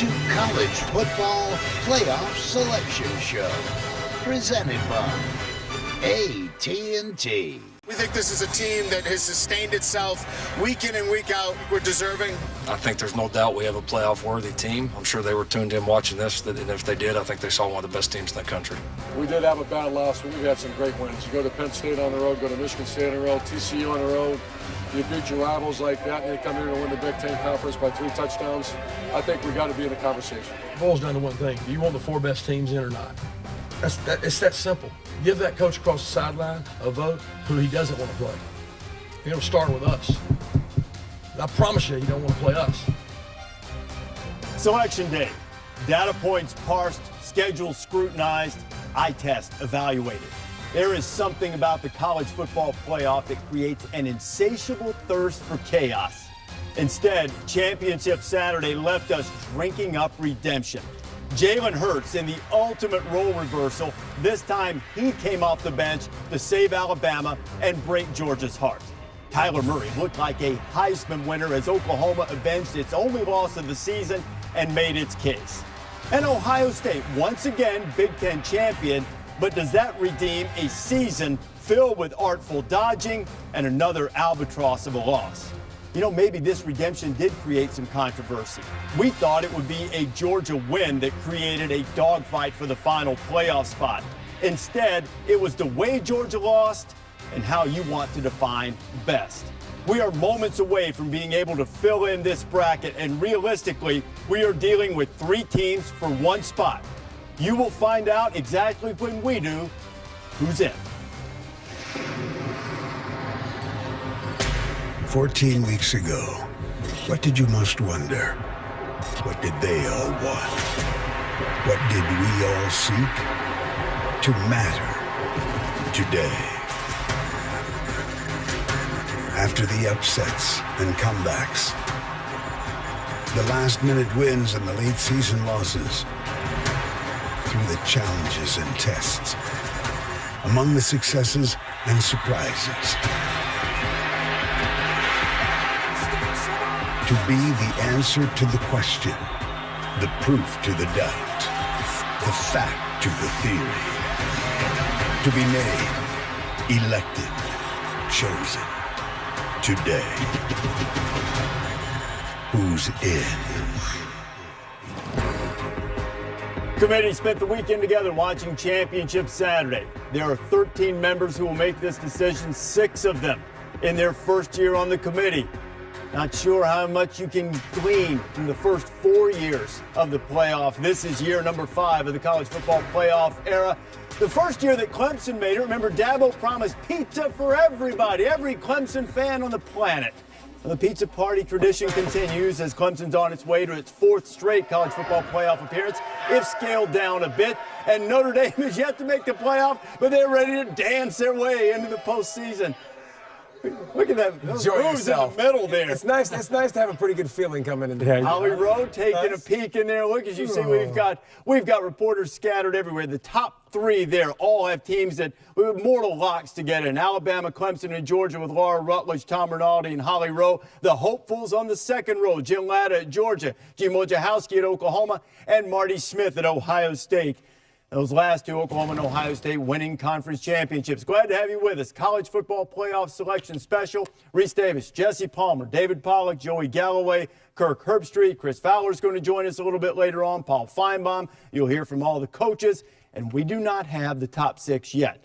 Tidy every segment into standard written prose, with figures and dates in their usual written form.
to College Football Playoff Selection Show, presented by AT&T. We think this is a team that has sustained itself week in and week out. We're deserving. I think there's no doubt we have a playoff-worthy team. I'm sure they were tuned in watching this, and if they did, I think they saw one of the best teams in the country. We did have a bad loss, but we've had some great wins. You go to Penn State on the road, go to Michigan State on the road, TCU on the road. You beat your rivals like that, and you come here and win the Big Ten Conference by 3 touchdowns. I think we got to be in the conversation. It boils down to one thing. Do you want the 4 best teams in or not? It's that simple. Give that coach across the sideline a vote who he doesn't want to play. It'll start with us. I promise you, he don't want to play us. Selection day. Data points parsed, schedules scrutinized, eye test evaluated. There is something about the college football playoff that creates an insatiable thirst for chaos. Instead, Championship Saturday left us drinking up redemption. Jalen Hurts in the ultimate role reversal. This time, he came off the bench to save Alabama and break Georgia's heart. Kyler Murray looked like a Heisman winner as Oklahoma avenged its only loss of the season and made its case. And Ohio State, once again, Big Ten champion, but does that redeem a season filled with artful dodging and another albatross of a loss? You know, maybe this redemption did create some controversy. We thought it would be a Georgia win that created a dogfight for the final playoff spot. Instead, it was the way Georgia lost and how you want to define best. We are moments away from being able to fill in this bracket, and realistically, we are dealing with 3 teams for 1 spot. You will find out exactly when we do who's in. 14 weeks ago, what did you most wonder? What did they all want? What did we all seek? To matter today. After the upsets and comebacks, the last-minute wins and the late-season losses, through the challenges and tests, among the successes and surprises, to be the answer to the question, the proof to the doubt, the fact to the theory, to be made, elected, chosen. Today, who's in? Committee spent the weekend together watching Championship Saturday. There are 13 members who will make this decision, 6 of them in their first year on the committee. Not sure how much you can glean from the first 4 years of the playoff. This is year number 5 of the college football playoff era. The first year that Clemson made it, remember, Dabo promised pizza for everybody, every Clemson fan on the planet. And the pizza party tradition continues as Clemson's on its way to its 4th straight college football playoff appearance, if scaled down a bit. And Notre Dame is yet to make the playoff, but they're ready to dance their way into the postseason. Look at that. Those moves in the middle there. It's nice to have a pretty good feeling coming into here. Holly Rowe taking a peek in there. Look, as you see, we've got reporters scattered everywhere. The top 3 there all have teams that we have mortal locks to get in. Alabama, Clemson, and Georgia with Laura Rutledge, Tom Rinaldi, and Holly Rowe. The hopefuls on the second row, Jim Latta at Georgia, Jim Wojciechowski at Oklahoma, and Marty Smith at Ohio State. Those last 2, Oklahoma and Ohio State, winning conference championships. Glad to have you with us. College football playoff selection special. Rece Davis, Jesse Palmer, David Pollack, Joey Galloway, Kirk Herbstreit. Chris Fowler's going to join us a little bit later on. Paul Feinbaum. You'll hear from all the coaches. And we do not have the top 6 yet.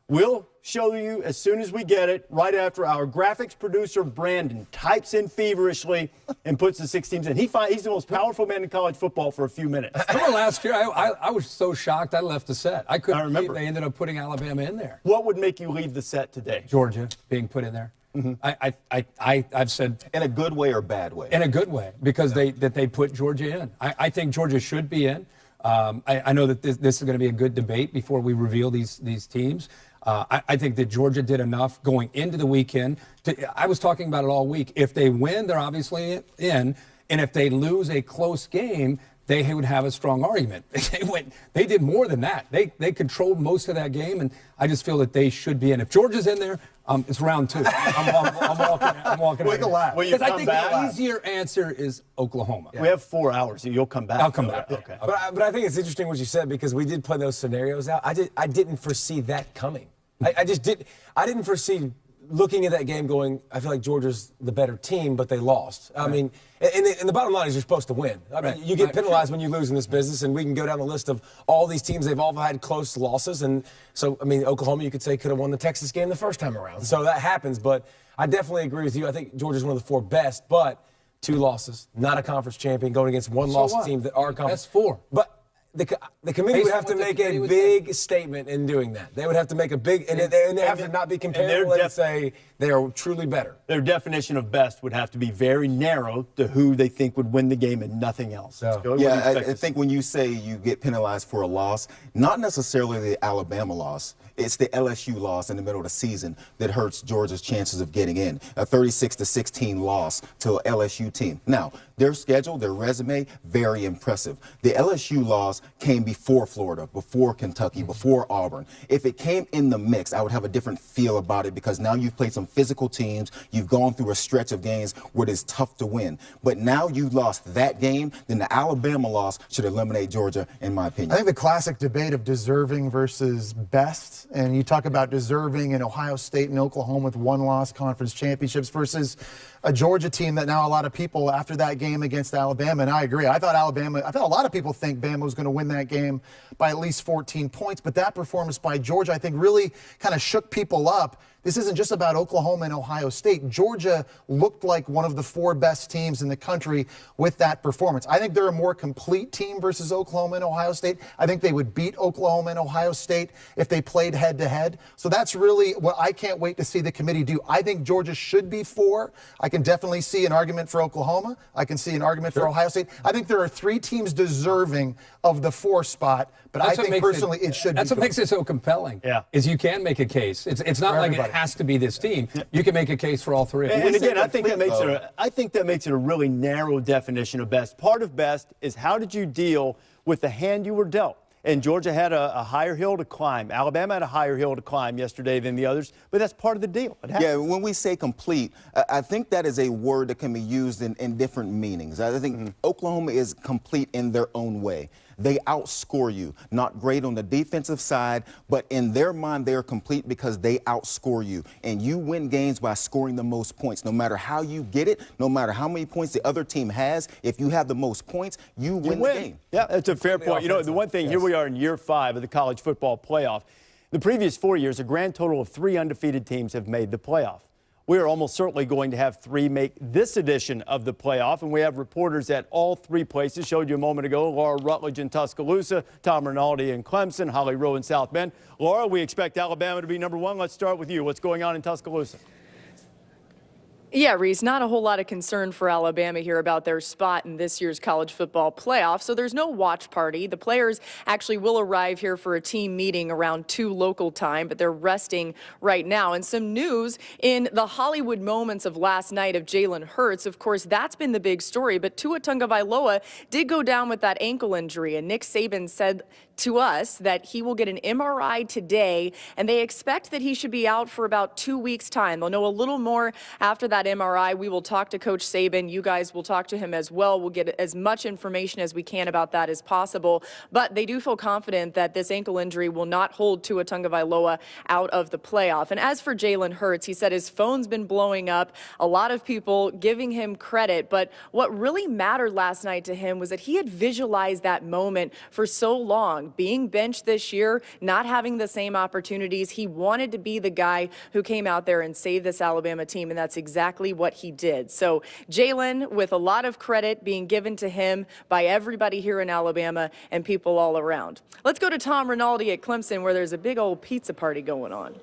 We'll show you as soon as we get it, right after our graphics producer, Brandon, types in feverishly and puts the 6 teams in. He's the most powerful man in college football for a few minutes. Remember last year, I was so shocked I left the set. I couldn't remember. believe they ended up putting Alabama in there. What would make you leave the set today? Georgia being put in there. Mm-hmm. I've said in a good way or bad way? In a good way, because they put Georgia in. I think Georgia should be in. I know that this is going to be a good debate before we reveal these teams. I think that Georgia did enough going into the weekend. I was talking about it all week. If they win, they're obviously in. And if they lose a close game, they would have a strong argument. They did more than that. They controlled most of that game, and I just feel that they should be in. If Georgia's in there, it's round 2. I'm walking. Wake a laugh. Will you Because I come think back? the easier answer is Oklahoma. We have 4 hours. You'll come back. I'll come back. Okay. But I think it's interesting what you said, because we did play those scenarios out. I didn't foresee that coming. I just did. I didn't foresee looking at that game going, I feel like Georgia's the better team, but they lost. I mean, and the bottom line is you're supposed to win. I mean, you get penalized when you lose in this business, and we can go down the list of all these teams. They've all had close losses. And so, I mean, Oklahoma, you could say, could have won the Texas game the first time around. So that happens. But I definitely agree with you. I think Georgia's one of the 4 best, but 2 losses, not a conference champion, going against one-loss team that are conference. That's 4. But the committee would have to make a big statement in doing that. They would have to make a big, and they have to not be comparable and say they are truly better. Their definition of best would have to be very narrow to who they think would win the game and nothing else. So, yeah, I think when you say you get penalized for a loss, not necessarily the Alabama loss. It's the LSU loss in the middle of the season that hurts Georgia's chances of getting in. A 36-16 loss to an LSU team. Now, their schedule, their resume, very impressive. The LSU loss came before Florida, before Kentucky, before Auburn. If it came in the mix, I would have a different feel about it, because now you've played some physical teams. You've gone through a stretch of games where it is tough to win. But now you lost that game, then the Alabama loss should eliminate Georgia, in my opinion. I think the classic debate of deserving versus best, and you talk about deserving in Ohio State and Oklahoma with 1-loss conference championships versus a Georgia team that now a lot of people after that game against Alabama, and I agree. I thought a lot of people think Bama was going to win that game by at least 14 points, but that performance by Georgia, I think, really kind of shook people up. This isn't just about Oklahoma and Ohio State. Georgia looked like one of the 4 best teams in the country with that performance. I think they're a more complete team versus Oklahoma and Ohio State. I think they would beat Oklahoma and Ohio State if they played head-to-head. So that's really what I can't wait to see the committee do. I think Georgia should be 4. I can definitely see an argument for Oklahoma. I can see an argument for Ohio State. I think there are 3 teams deserving of the 4 spot, but I think personally it should be. That's what makes it so compelling. Yeah. Is you can make a case. It's not like it has to be this team. You can make a case for all 3 of them. And again, I think that makes it a really narrow definition of best. Part of best is how did you deal with the hand you were dealt? And Georgia had a higher hill to climb. Alabama had a higher hill to climb yesterday than the others, but that's part of the deal. Yeah, when we say complete, I think that is a word that can be used in different meanings. I think Oklahoma is complete in their own way. They outscore you. Not great on the defensive side, but in their mind, they are complete because they outscore you. And you win games by scoring the most points. No matter how you get it, no matter how many points the other team has, if you have the most points, you win the game. Yeah, that's a fair point. You know, the one thing, here we are in year 5 of the college football playoff. The previous 4 years, a grand total of 3 undefeated teams have made the playoff. We are almost certainly going to have 3 make this edition of the playoff, and we have reporters at all 3 places. Showed you a moment ago, Laura Rutledge in Tuscaloosa, Tom Rinaldi in Clemson, Holly Rowe in South Bend. Laura, we expect Alabama to be number 1. Let's start with you. What's going on in Tuscaloosa? Yeah, Rece, not a whole lot of concern for Alabama here about their spot in this year's college football playoff. So there's no watch party. The players actually will arrive here for a team meeting around 2 local time, but they're resting right now. And some news in the Hollywood moments of last night of Jalen Hurts. Of course, that's been the big story, but Tua Tagovailoa did go down with that ankle injury, and Nick Saban said to us that he will get an MRI today, and they expect that he should be out for about 2 weeks' time. They'll know a little more after that MRI. We will talk to Coach Saban. You guys will talk to him as well. We'll get as much information as we can about that as possible. But they do feel confident that this ankle injury will not hold Tua Tagovailoa out of the playoff. And as for Jalen Hurts, he said his phone's been blowing up. A lot of people giving him credit. But what really mattered last night to him was that he had visualized that moment for so long. Being benched this year, not having the same opportunities. He wanted to be the guy who came out there and saved this Alabama team, and that's exactly what he did. So Jalen, with a lot of credit being given to him by everybody here in Alabama and people all around. Let's go to Tom Rinaldi at Clemson, where there's a big old pizza party going on.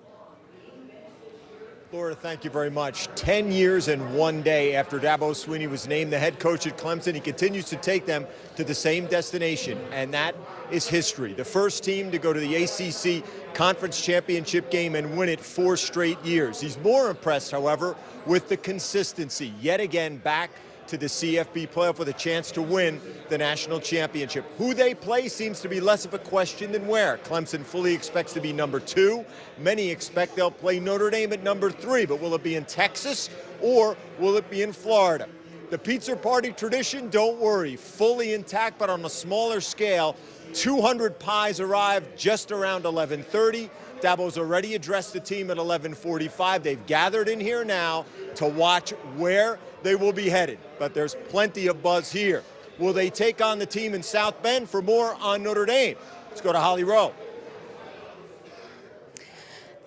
Laura, thank you very much. 10 years and 1 day after Dabo Swinney was named the head coach at Clemson, he continues to take them to the same destination, and that is history. The first team to go to the ACC Conference Championship game and win it 4 straight years. He's more impressed, however, with the consistency. Yet again, back to the CFB playoff with a chance to win the national championship. Who they play seems to be less of a question than where. Clemson fully expects to be number 2. Many expect they'll play Notre Dame at number 3, but will it be in Texas or will it be in Florida? The pizza party tradition, don't worry, fully intact, but on a smaller scale. 200 pies arrived just around 11:30. Dabo's already addressed the team at 11:45. They've gathered in here now to watch where they will be headed, but there's plenty of buzz here. Will they take on the team in South Bend? For more on Notre Dame, let's go to Holly Rowe.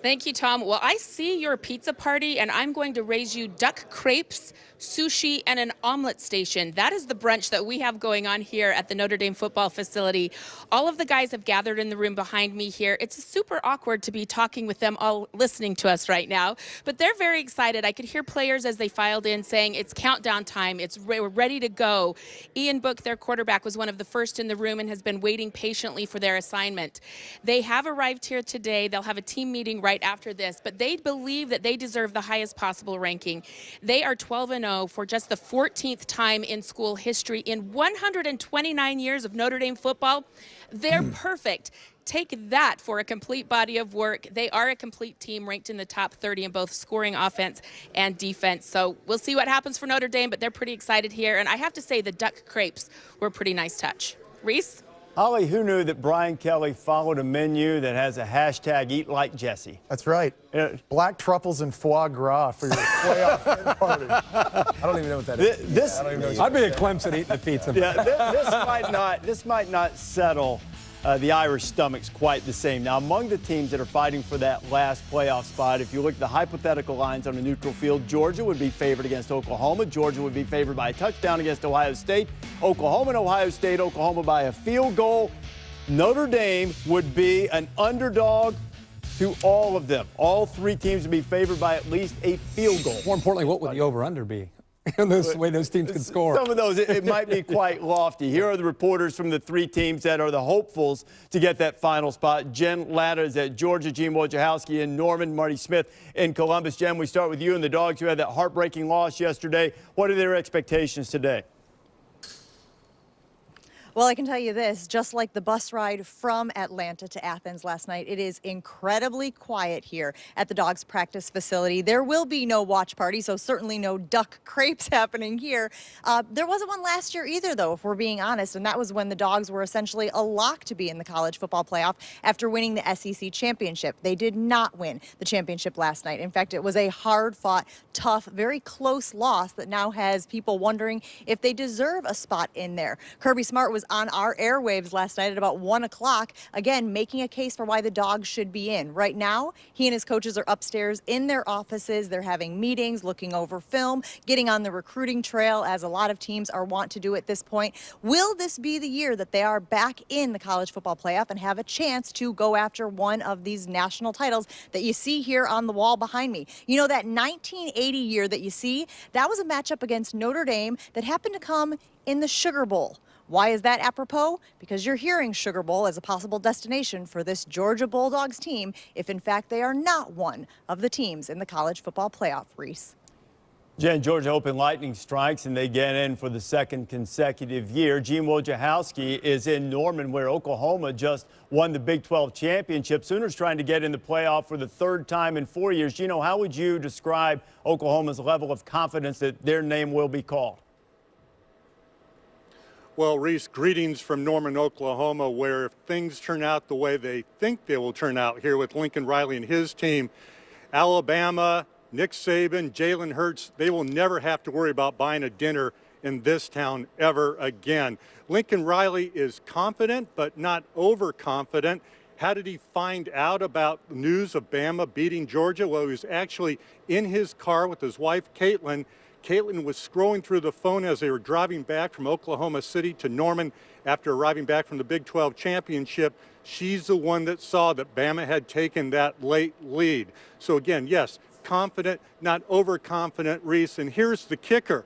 Thank you, Tom. Well, I see your pizza party, and I'm going to raise you duck crepes, sushi, and an omelet station. That is the brunch that we have going on here at the Notre Dame football facility. All of the guys have gathered in the room behind me here. It's super awkward to be talking with them all listening to us right now, but they're very excited. I could hear players as they filed in saying it's countdown time. We're ready to go. Ian Book, their quarterback, was one of the first in the room and has been waiting patiently for their assignment. They have arrived here today. They'll have a team meeting right after this, but they believe that they deserve the highest possible ranking. They are 12-0 for just the 14th time in school history in 129 years of Notre Dame football. They're perfect. Take that for a complete body of work. They are a complete team ranked in the top 30 in both scoring offense and defense. So we'll see what happens for Notre Dame, but they're pretty excited here. And I have to say the duck crepes were a pretty nice touch. Rece? Holly, who knew that Brian Kelly followed a menu that has a hashtag Eat Like Jesse? That's right. Black truffles and foie gras for your playoff party. I don't even know what that is. I don't even know I'd be at Clemson eating the pizza. Yeah, this might not settle the Irish stomachs quite the same. Now, among the teams that are fighting for that last playoff spot, if you look at the hypothetical lines on a neutral field, Georgia would be favored against Oklahoma. Georgia would be favored by a touchdown against Ohio State. Oklahoma and Ohio State, Oklahoma by a field goal. Notre Dame would be an underdog to all of them. All three teams would be favored by at least a field goal. More importantly, what would the over-under be? The way those teams can score. Some of those, it might be quite lofty. Here are the reporters from the three teams that are the hopefuls to get that final spot. Jen Latta is at Georgia, Gene Wojciechowski in Norman, Marty Smith in Columbus. Jen, we start with you and the Dogs who had that heartbreaking loss yesterday. What are their expectations today? Well, I can tell you this, just like the bus ride from Atlanta to Athens last night, it is incredibly quiet here at the Dogs practice facility. There will be no watch party, so certainly no duck crepes happening here. There wasn't one last year either, though, if we're being honest, and that was when the Dogs were essentially a lock to be in the college football playoff after winning the SEC championship. They did not win the championship last night. In fact, it was a hard-fought, tough, very close loss that now has people wondering if they deserve a spot in there. Kirby Smart was on our airwaves last night at about 1 o'clock, again, making a case for why the Dogs should be in. Right now, he and his coaches are upstairs in their offices. They're having meetings, looking over film, getting on the recruiting trail, as a lot of teams are wont to do at this point. Will this be the year that they are back in the college football playoff and have a chance to go after one of these national titles that you see here on the wall behind me? You know, that 1980 year that you see, that was a matchup against Notre Dame that happened to come in the Sugar Bowl. Why is that apropos? Because you're hearing Sugar Bowl as a possible destination for this Georgia Bulldogs team if, in fact, they are not one of the teams in the college football playoff, Rece. Jen, Georgia Open Lightning strikes, and they get in for the second consecutive year. Gene Wojciechowski is in Norman, where Oklahoma just won the Big 12 championship. Sooners trying to get in the playoff for the third time in 4 years. Gino, how would you describe Oklahoma's level of confidence that their name will be called? Well, Rece, greetings from Norman, Oklahoma, where if things turn out the way they think they will turn out here with Lincoln Riley and his team, Alabama, Nick Saban, Jalen Hurts, they will never have to worry about buying a dinner in this town ever again. Lincoln Riley is confident, but not overconfident. How did he find out about news of Bama beating Georgia? Well, he was actually in his car with his wife, Caitlin. Caitlin was scrolling through the phone as they were driving back from Oklahoma City to Norman after arriving back from the Big 12 championship. She's the one that saw that Bama had taken that late lead. So again, yes, confident, not overconfident, Rece. And here's the kicker.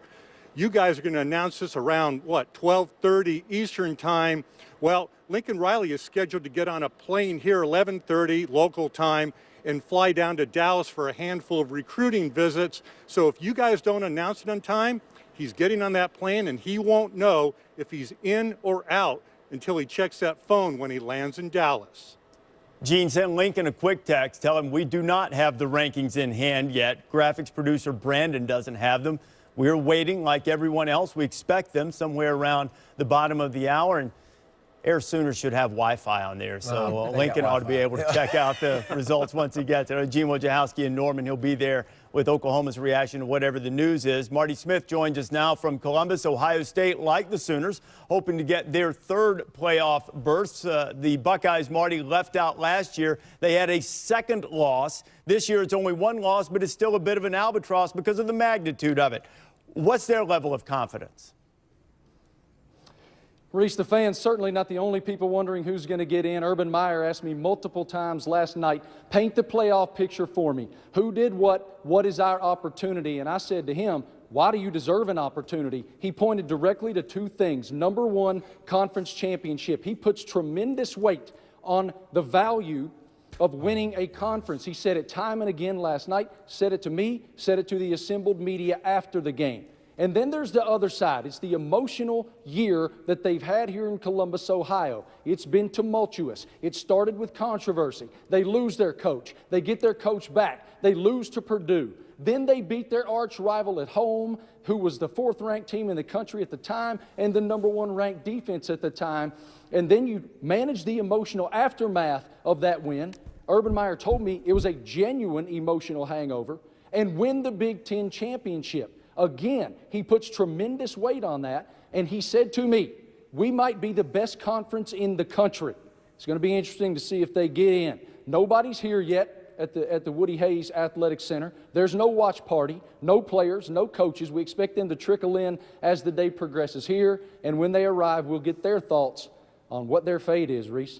You guys are going to announce this around, 12:30 Eastern time. Well, Lincoln Riley is scheduled to get on a plane here 11:30 local time and fly down to Dallas for a handful of recruiting visits. So if you guys don't announce it on time, He's getting on that plane, and he won't know if he's in or out until he checks that phone when he lands in Dallas. Gene, sent Lincoln a quick text. Tell him we do not have the rankings in hand yet. Graphics producer Brandon doesn't have them. We're waiting like everyone else. We expect them somewhere around the bottom of the hour. And Air Sooners should have Wi-Fi on there, so Lincoln ought to be able to check out the results once he gets there. Gene Wojciechowski in Norman, he'll be there with Oklahoma's reaction to whatever the news is. Marty Smith joins us now from Columbus. Ohio State, like the Sooners, hoping to get their third playoff berths. The Buckeyes, Marty, left out last year. They had a second loss. This year it's only one loss, but it's still a bit of an albatross because of the magnitude of it. What's their level of confidence? Rece, the fans certainly not the only people wondering who's going to get in. Urban Meyer asked me multiple times last night, paint the playoff picture for me. Who did what? What is our opportunity? And I said to him, why do you deserve an opportunity? He pointed directly to two things. Number one, conference championship. He puts tremendous weight on the value of winning a conference. He said it time and again last night, said it to me, said it to the assembled media after the game. And then there's the other side. It's the emotional year that they've had here in Columbus, Ohio. It's been tumultuous. It started with controversy. They lose their coach. They get their coach back. They lose to Purdue. Then they beat their arch rival at home, who was the fourth-ranked team in the country at the time and the number one ranked defense at the time. And then you manage the emotional aftermath of that win. Urban Meyer told me it was a genuine emotional hangover, and win the Big Ten championship. Again, he puts tremendous weight on that, and he said to me, we might be the best conference in the country. It's going to be interesting to see if they get in. Nobody's here yet at the Woody Hayes Athletic Center. There's no watch party, no players, no coaches. We expect them to trickle in as the day progresses here, and when they arrive, we'll get their thoughts on what their fate is, Rece.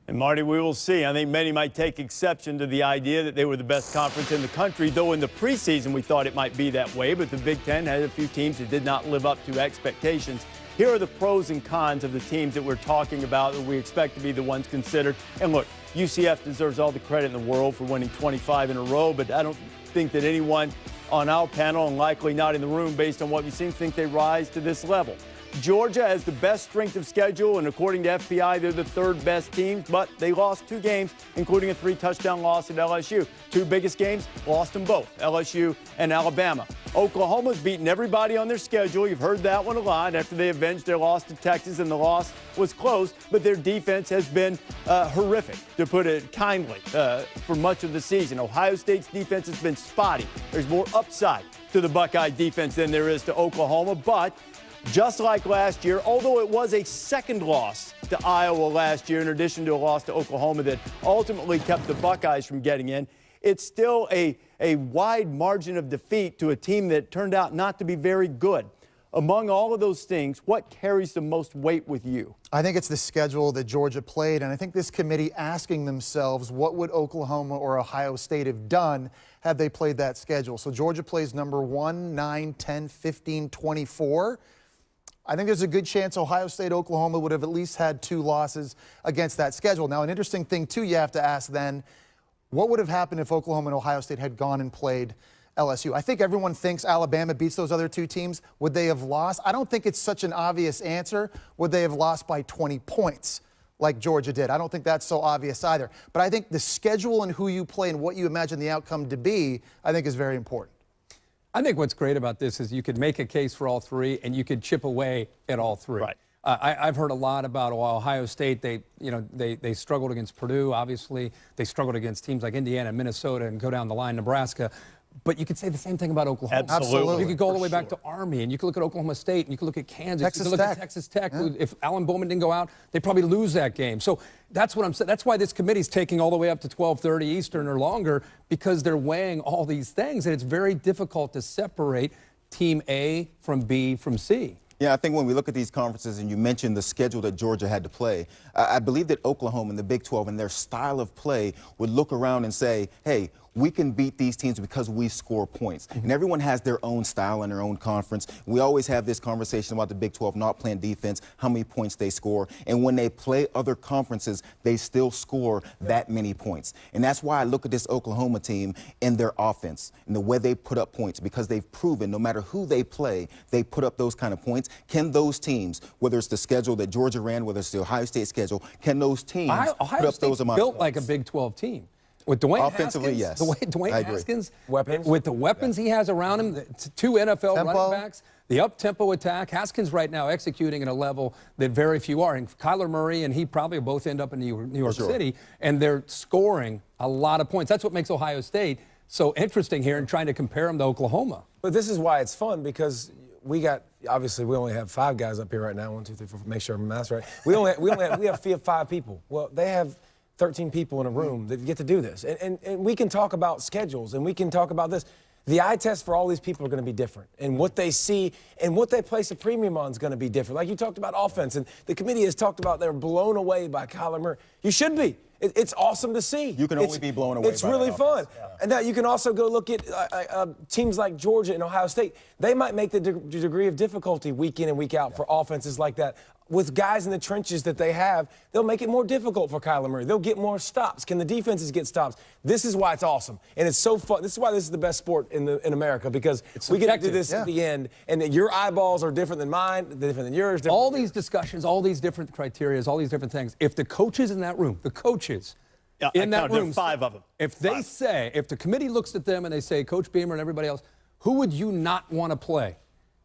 And Marty, we will see. I think many might take exception to the idea that they were the best conference in the country, though in the preseason we thought it might be that way, but the Big Ten had a few teams that did not live up to expectations. Here are the pros and cons of the teams that we're talking about that we expect to be the ones considered. And look, UCF deserves all the credit in the world for winning 25 in a row, but I don't think that anyone on our panel, and likely not in the room based on what we've seen, think they rise to this level. Georgia has the best strength of schedule, and according to FPI, they're the third best team, but they lost two games, including a 3-touchdown loss at LSU. Two biggest games, lost them both, LSU and Alabama. Oklahoma's beaten everybody on their schedule. You've heard that one a lot after they avenged their loss to Texas, and the loss was close, but their defense has been horrific, to put it kindly, for much of the season. Ohio State's defense has been spotty. There's more upside to the Buckeye defense than there is to Oklahoma, but just like last year, although it was a second loss to Iowa last year, in addition to a loss to Oklahoma that ultimately kept the Buckeyes from getting in, it's still a wide margin of defeat to a team that turned out not to be very good. Among all of those things, what carries the most weight with you? I think it's the schedule that Georgia played, and I think this committee asking themselves, what would Oklahoma or Ohio State have done had they played that schedule? So Georgia plays number 1, 9, 10, 15, 24. I think there's a good chance Ohio State, Oklahoma would have at least had 2 losses against that schedule. Now, an interesting thing, too, you have to ask then, what would have happened if Oklahoma and Ohio State had gone and played LSU? I think everyone thinks Alabama beats those other 2 teams. Would they have lost? I don't think it's such an obvious answer. Would they have lost by 20 points like Georgia did? I don't think that's so obvious either. But I think the schedule and who you play and what you imagine the outcome to be, I think is very important. I think what's great about this is you could make a case for all 3 and you could chip away at all 3. Right. I've heard a lot about Ohio State. They struggled against Purdue, obviously. They struggled against teams like Indiana, Minnesota, and go down the line, Nebraska. But you could say the same thing about Oklahoma. Absolutely. You could go all the way back to Army, and you could look at Oklahoma State, and you could look at Kansas. Texas you could look Tech. at Texas Tech. Yeah. If Alan Bowman didn't go out, they'd probably lose that game. So that's what I'm saying. That's why this committee's taking all the way up to 12:30 Eastern or longer, because they're weighing all these things, and it's very difficult to separate Team A from B from C. Yeah, I think when we look at these conferences, and you mentioned the schedule that Georgia had to play, I believe that Oklahoma and the Big 12 and their style of play would look around and say, hey, we can beat these teams because we score points. And everyone has their own style and their own conference. We always have this conversation about the Big 12 not playing defense, how many points they score. And when they play other conferences, they still score that many points. And that's why I look at this Oklahoma team and their offense and the way they put up points, because they've proven no matter who they play, they put up those kind of points. Can those teams, whether it's the schedule that Georgia ran, whether it's the Ohio State schedule, can those teams put up those amounts built of like a Big 12 team? With Dwayne Offensively, Haskins, yes. the way Dwayne Haskins, weapons, with the weapons he has around him, the two NFL running backs, the up-tempo attack. Haskins right now executing at a level that very few are. And Kyler Murray and he probably both end up in New York City, and they're scoring a lot of points. That's what makes Ohio State so interesting here and trying to compare them to Oklahoma. But this is why it's fun, because we only have 5 guys up here right now. 1, 2, 3, 4. Make sure my math's right. We have 5 people. Well, they have 13 people in a room that get to do this. And we can talk about schedules, and we can talk about this. The eye test for all these people are going to be different. And what they see and what they place a premium on is going to be different. Like you talked about offense, and the committee has talked about they're blown away by Kyler Murray. You should be. It's awesome to see. You can only be blown away. It's really fun. Yeah. And now you can also go look at teams like Georgia and Ohio State. They might make the degree of difficulty week in and week out for offenses like that. With guys in the trenches that they have, they'll make it more difficult for Kyler Murray. They'll get more stops. Can the defenses get stops? This is why it's awesome. And it's so fun. This is why this is the best sport in America, because we get to do this at the end, and your eyeballs are different than mine, different than yours. All these discussions, all these different criteria, all these different things. If the coaches in that room, in that room, 5 of them. If they say, if the committee looks at them and they say, Coach Beamer and everybody else, who would you not want to play?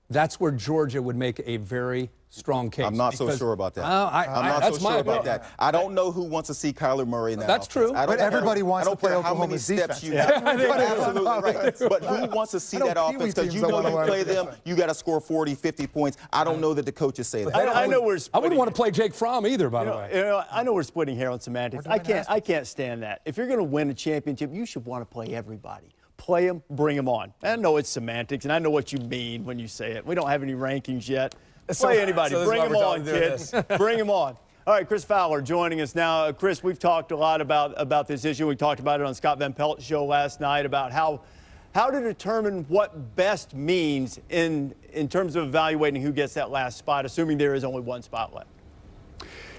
That's where Georgia would make a very strong case. I'm not so sure about that. I'm not so sure about that. I don't know who wants to see Kyler Murray in that That's offense. true. But everybody wants to play Oklahoma's Oklahoma's defense. defense. Absolutely right. But who wants to see that offense? Because you know you play them, you got to score 40, 50 points. I don't know that the coaches say that. I know we're splitting. I wouldn't want to play Jake Fromm either, by the way. I know we're splitting hair on semantics. I can't stand that. If you're going to win a championship, you should want to play everybody. Play them, bring them on. I know it's semantics, and I know what you mean when you say it. We don't have any rankings yet. Play anybody. Bring them on, kids. Bring them on. All right, Chris Fowler joining us now. Chris, we've talked a lot about this issue. We talked about it on Scott Van Pelt's show last night about how to determine what best means in terms of evaluating who gets that last spot, assuming there is only one spot left.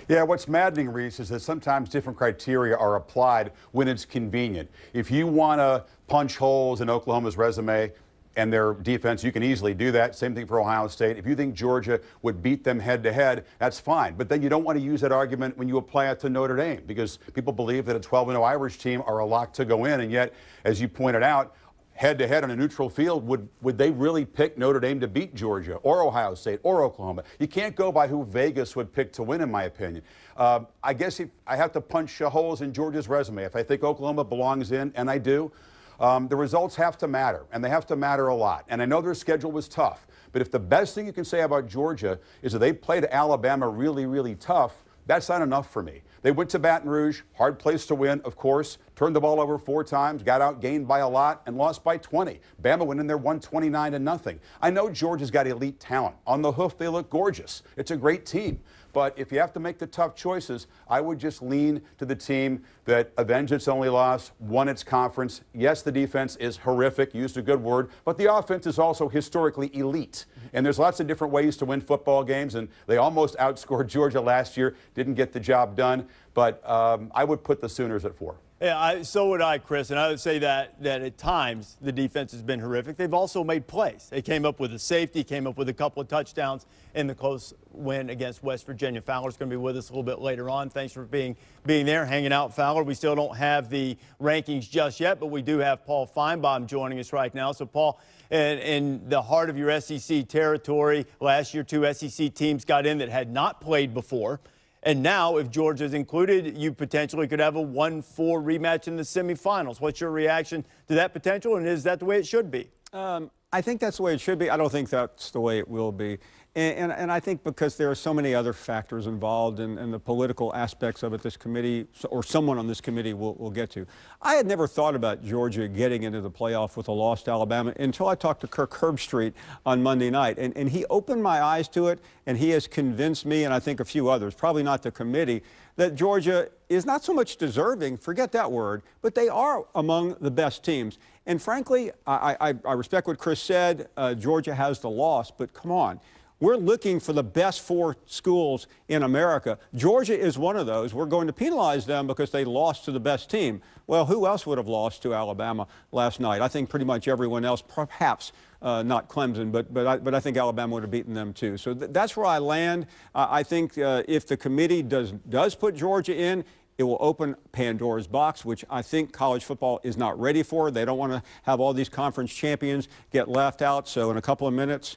Yeah, what's maddening, Rece, is that sometimes different criteria are applied when it's convenient. If you want to punch holes in Oklahoma's resume and their defense, you can easily do that. Same thing for Ohio State. If you think Georgia would beat them head-to-head, that's fine. But then you don't want to use that argument when you apply it to Notre Dame, because people believe that a 12-0 Irish team are a lock to go in. And yet, as you pointed out, head-to-head on a neutral field, would they really pick Notre Dame to beat Georgia or Ohio State or Oklahoma? You can't go by who Vegas would pick to win, in my opinion. I guess I have to punch holes in Georgia's resume. If I think Oklahoma belongs in, and I do, the results have to matter, and they have to matter a lot. And I know their schedule was tough, but if the best thing you can say about Georgia is that they played Alabama really, really tough, that's not enough for me. They went to Baton Rouge, hard place to win, of course, turned the ball over 4 times, got outgained by a lot, and lost by 20. Bama went in there 129-0. I know Georgia's got elite talent. On the hoof, they look gorgeous. It's a great team. But if you have to make the tough choices, I would just lean to the team that avenged its only loss, won its conference. Yes, the defense is horrific, used a good word, but the offense is also historically elite. And there's lots of different ways to win football games, and they almost outscored Georgia last year, didn't get the job done. But I would put the Sooners at 4. Yeah, so would I, Chris. And I would say that at times the defense has been horrific. They've also made plays. They came up with a safety, came up with a couple of touchdowns in the close win against West Virginia. Fowler's going to be with us a little bit later on. Thanks for being there, hanging out, Fowler. We still don't have the rankings just yet, but we do have Paul Feinbaum joining us right now. So, Paul, in the heart of your SEC territory, last year 2 SEC teams got in that had not played before. And now, if Georgia's included, you potentially could have a 1-4 rematch in the semifinals. What's your reaction to that potential, and is that the way it should be? I think that's the way it should be. I don't think that's the way it will be. And I think because there are so many other factors involved and the political aspects of it, this committee, or someone on this committee will get to. I had never thought about Georgia getting into the playoff with a loss to Alabama until I talked to Kirk Herbstreit on Monday night. And he opened my eyes to it, and he has convinced me, and I think a few others, probably not the committee, that Georgia is not so much deserving, forget that word, but they are among the best teams. And frankly, I respect what Chris said. Georgia has the loss, but come on. We're looking for the best 4 schools in America. Georgia is one of those. We're going to penalize them because they lost to the best team. Well, who else would have lost to Alabama last night? I think pretty much everyone else, perhaps not Clemson, but I think Alabama would have beaten them too. So that's where I land. I think if the committee does put Georgia in, it will open Pandora's box, which I think college football is not ready for. They don't want to have all these conference champions get left out. So in a couple of minutes,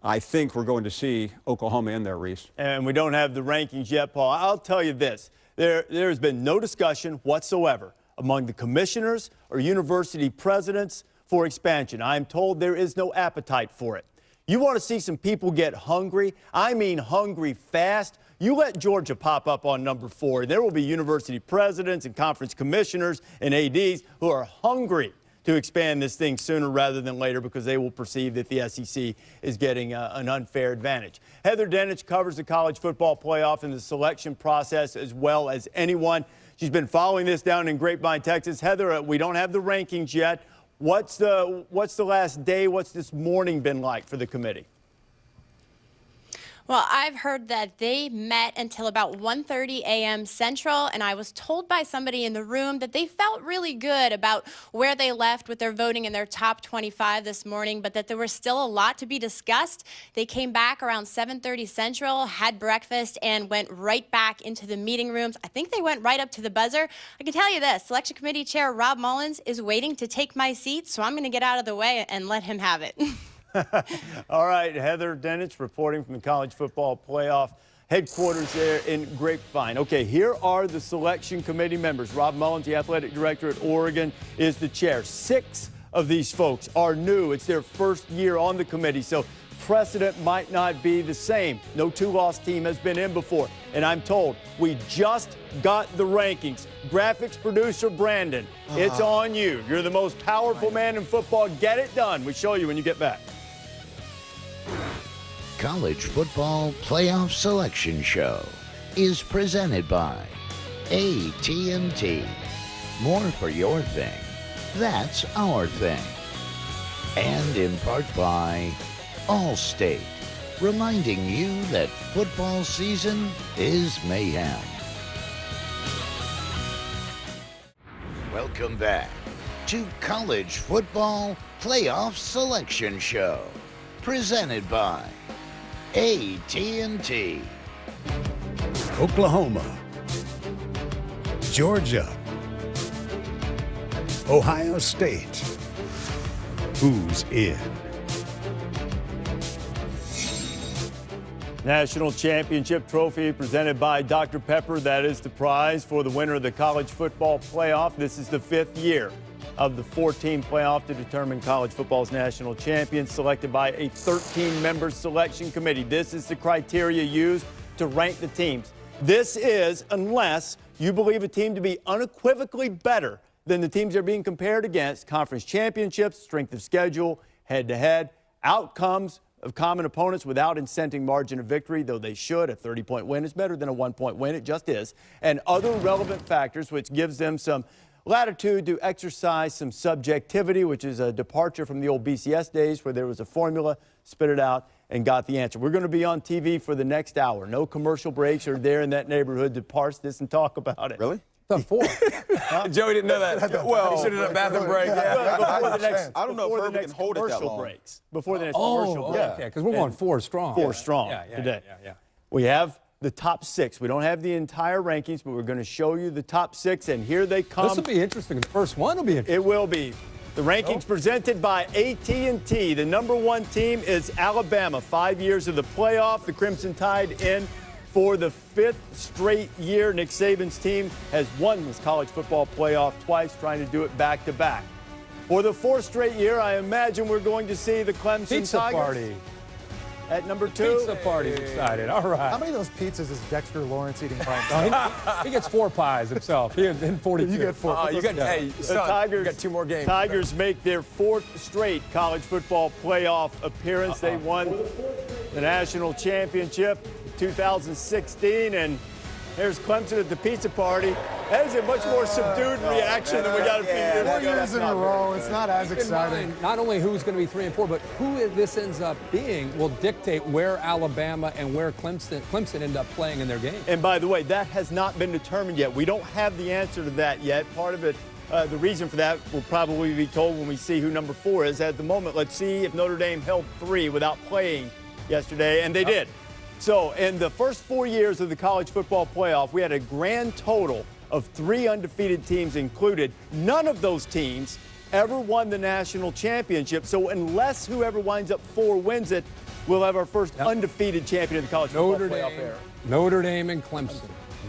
I think we're going to see Oklahoma in there, Rece. And we don't have the rankings yet, Paul. I'll tell you this. There has been no discussion whatsoever among the commissioners or university presidents for expansion. I'm told there is no appetite for it. You want to see some people get hungry? I mean hungry fast. You let Georgia pop up on number 4. There will be university presidents and conference commissioners and ADs who are hungry to expand this thing sooner rather than later because they will perceive that the SEC is getting an unfair advantage. Heather Dinich covers the college football playoff and the selection process as well as anyone. She's been following this down in Grapevine, Texas. Heather, we don't have the rankings yet. What's the last day? What's this morning been like for the committee? Well, I've heard that they met until about 1:30 a.m. Central, and I was told by somebody in the room that they felt really good about where they left with their voting in their top 25 this morning, but that there was still a lot to be discussed. They came back around 7:30 Central, had breakfast, and went right back into the meeting rooms. I think they went right up to the buzzer. I can tell you this, Selection Committee Chair Rob Mullins is waiting to take my seat, so I'm going to get out of the way and let him have it. All right, Heather Dinich reporting from the college football playoff headquarters there in Grapevine. Okay, here are the selection committee members. Rob Mullins, the athletic director at Oregon, is the chair. 6 of these folks are new. It's their first year on the committee, so precedent might not be the same. No 2-loss team has been in before. And I'm told we just got the rankings. Graphics producer Brandon, it's on you. You're the most powerful man in football. Get it done. We show you when you get back. College Football Playoff Selection Show is presented by AT&T. More for your thing. That's our thing. And in part by Allstate, reminding you that football season is mayhem. Welcome back to College Football Playoff Selection Show, presented by AT&T. Oklahoma, Georgia, Ohio State. Who's in? National Championship Trophy presented by Dr. Pepper. That is the prize for the winner of the college football playoff. This is the 5th year of the 4-team playoff to determine college football's national champions, selected by a 13-member selection committee. This is the criteria used to rank the teams. This is unless you believe a team to be unequivocally better than the teams they're being compared against, conference championships, strength of schedule, head-to-head, outcomes of common opponents without incenting margin of victory, though they should. A 30-point win is better than a 1-point win. It just is. And other relevant factors, which gives them some latitude to exercise some subjectivity, which is a departure from the old BCS days where there was a formula, spit it out, and got the answer. We're going to be on TV for the next hour. No commercial breaks are there in that neighborhood to parse this and talk about it. Really? Done 4. Joey didn't know that. Well, he should have done a bathroom break. Before the next, I don't know if Herbie can hold it that commercial long. breaks. Before the next commercial break. Yeah, because we're going 4 strong. 4 strong today. We have the top 6. We don't have the entire rankings, but we're going to show you the top 6, and here they come. This will be interesting. The first one will be interesting. It will be. The rankings presented by AT&T. The number 1 team is Alabama. 5 years of the playoff. The Crimson Tide in for the 5th straight year. Nick Saban's team has won this college football playoff twice, trying to do it back-to-back. For the 4th straight year, I imagine we're going to see the Clemson Pizza Tigers. party. at number 2. Pizza party's excited. All right. How many of those pizzas is Dexter Lawrence eating by himself? He gets 4 pies himself. He in 42. You get 4. Hey, son, Tigers you got 2 more games. Tigers make their 4th straight college football playoff appearance. They won the national championship in 2016, and there's Clemson at the pizza party. That is a much more subdued reaction than we got a few years ago. 4 years in a row. It's not as exciting. Not only who's going to be 3 and 4, but who this ends up being will dictate where Alabama and where Clemson end up playing in their game. And by the way, that has not been determined yet. We don't have the answer to that yet. Part of it, the reason for that will probably be told when we see who number 4 is. At the moment, let's see if Notre Dame held 3 without playing yesterday, and they did. So in the first 4 years of the college football playoff, we had a grand total of 3 undefeated teams included. None of those teams ever won the national championship. So unless whoever winds up 4 wins it, we'll have our first undefeated champion of the college football playoff era. Notre Dame and Clemson.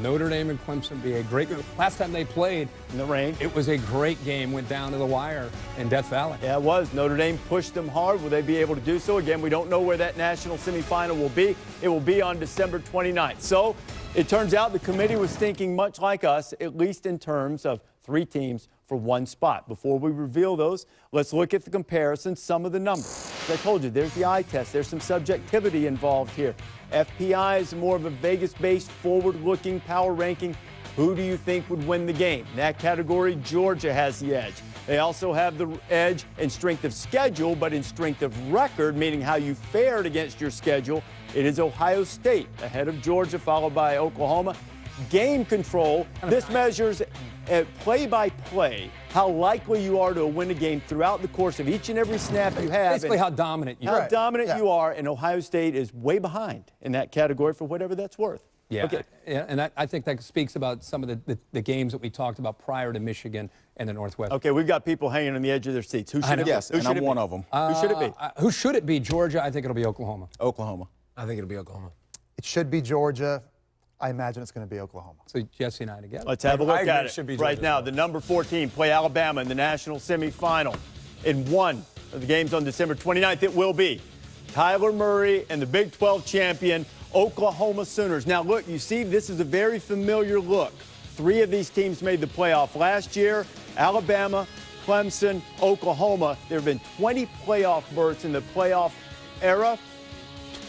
Notre Dame and Clemson be a great game. Last time they played in the rain, it was a great game. Went down to the wire in Death Valley. Yeah, it was. Notre Dame pushed them hard. Will they be able to do so? Again, we don't know where that national semifinal will be. It will be on December 29th. So it turns out the committee was thinking much like us, at least in terms of 3 teams for 1 spot. Before we reveal those, let's look at the comparison, some of the numbers. As I told you, there's the eye test. There's some subjectivity involved here. FPI is more of a Vegas-based, forward-looking power ranking. Who do you think would win the game? In that category, Georgia has the edge. They also have the edge in strength of schedule, but in strength of record, meaning how you fared against your schedule, it is Ohio State ahead of Georgia, followed by Oklahoma. Game control, this measures play-by-play how likely you are to win a game throughout the course of each and every snap you have. Basically how dominant you are. How dominant you are, and Ohio State is way behind in that category for whatever that's worth. Yeah, Okay. Yeah, and I think that speaks about some of the games that we talked about prior to Michigan and the Northwest. Okay, we've got people hanging on the edge of their seats. Who should it be? Yes, and I'm one of them. Who should it be? Who should it be? Georgia? I think it'll be Oklahoma. Oklahoma. I think it'll be Oklahoma. It should be Georgia. I imagine it's going to be Oklahoma. So Jesse and I together. Let's have a look at it. Should be Right Georgia. now, the number 14 play Alabama in the national semifinal. In one of the games on December 29th, it will be Kyler Murray and the Big 12 champion, Oklahoma Sooners. Now, look, you see, this is a very familiar look. 3 of these teams made the playoff last year. Alabama, Clemson, Oklahoma. There have been 20 playoff berths in the playoff era.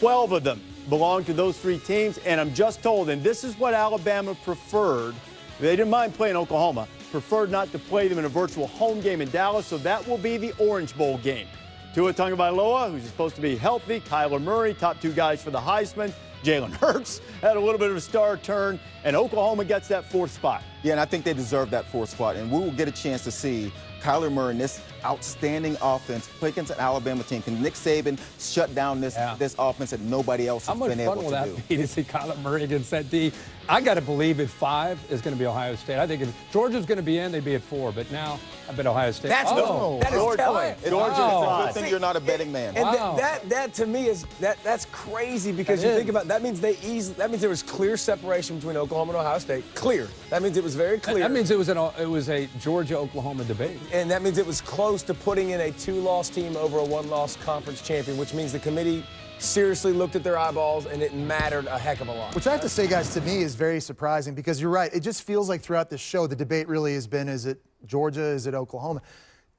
12 of them belong to those 3 teams, and I'm just told, and this is what Alabama preferred. They didn't mind playing Oklahoma, preferred not to play them in a virtual home game in Dallas, so that will be the Orange Bowl game. Tua Tagovailoa, who's supposed to be healthy, Kyler Murray, top 2 guys for the Heisman, Jalen Hurts had a little bit of a star turn, and Oklahoma gets that 4th spot. Yeah, and I think they deserve that 4th spot, and we will get a chance to see Kyler Murray and this outstanding offense play against an Alabama team. Can Nick Saban shut down this offense that nobody else has been able to do? How much fun will that be to see Kyler Murray against that D? I got to believe at 5 is going to be Ohio State. I think if Georgia's going to be in, they'd be at 4. But now I bet Ohio State. That is telling. Georgia, good thing you're not a betting man. And that to me is that's crazy because you think about that means that means there was clear separation between Oklahoma and Ohio State. Clear. That means it was very clear. That means it was a Georgia-Oklahoma debate. And that means it was close to putting in a 2-loss team over a 1-loss conference champion, which means the committee seriously looked at their eyeballs and it mattered a heck of a lot. Which I have to say, guys, to me is very surprising because you're right. It just feels like throughout this show, the debate really has been, is it Georgia, is it Oklahoma?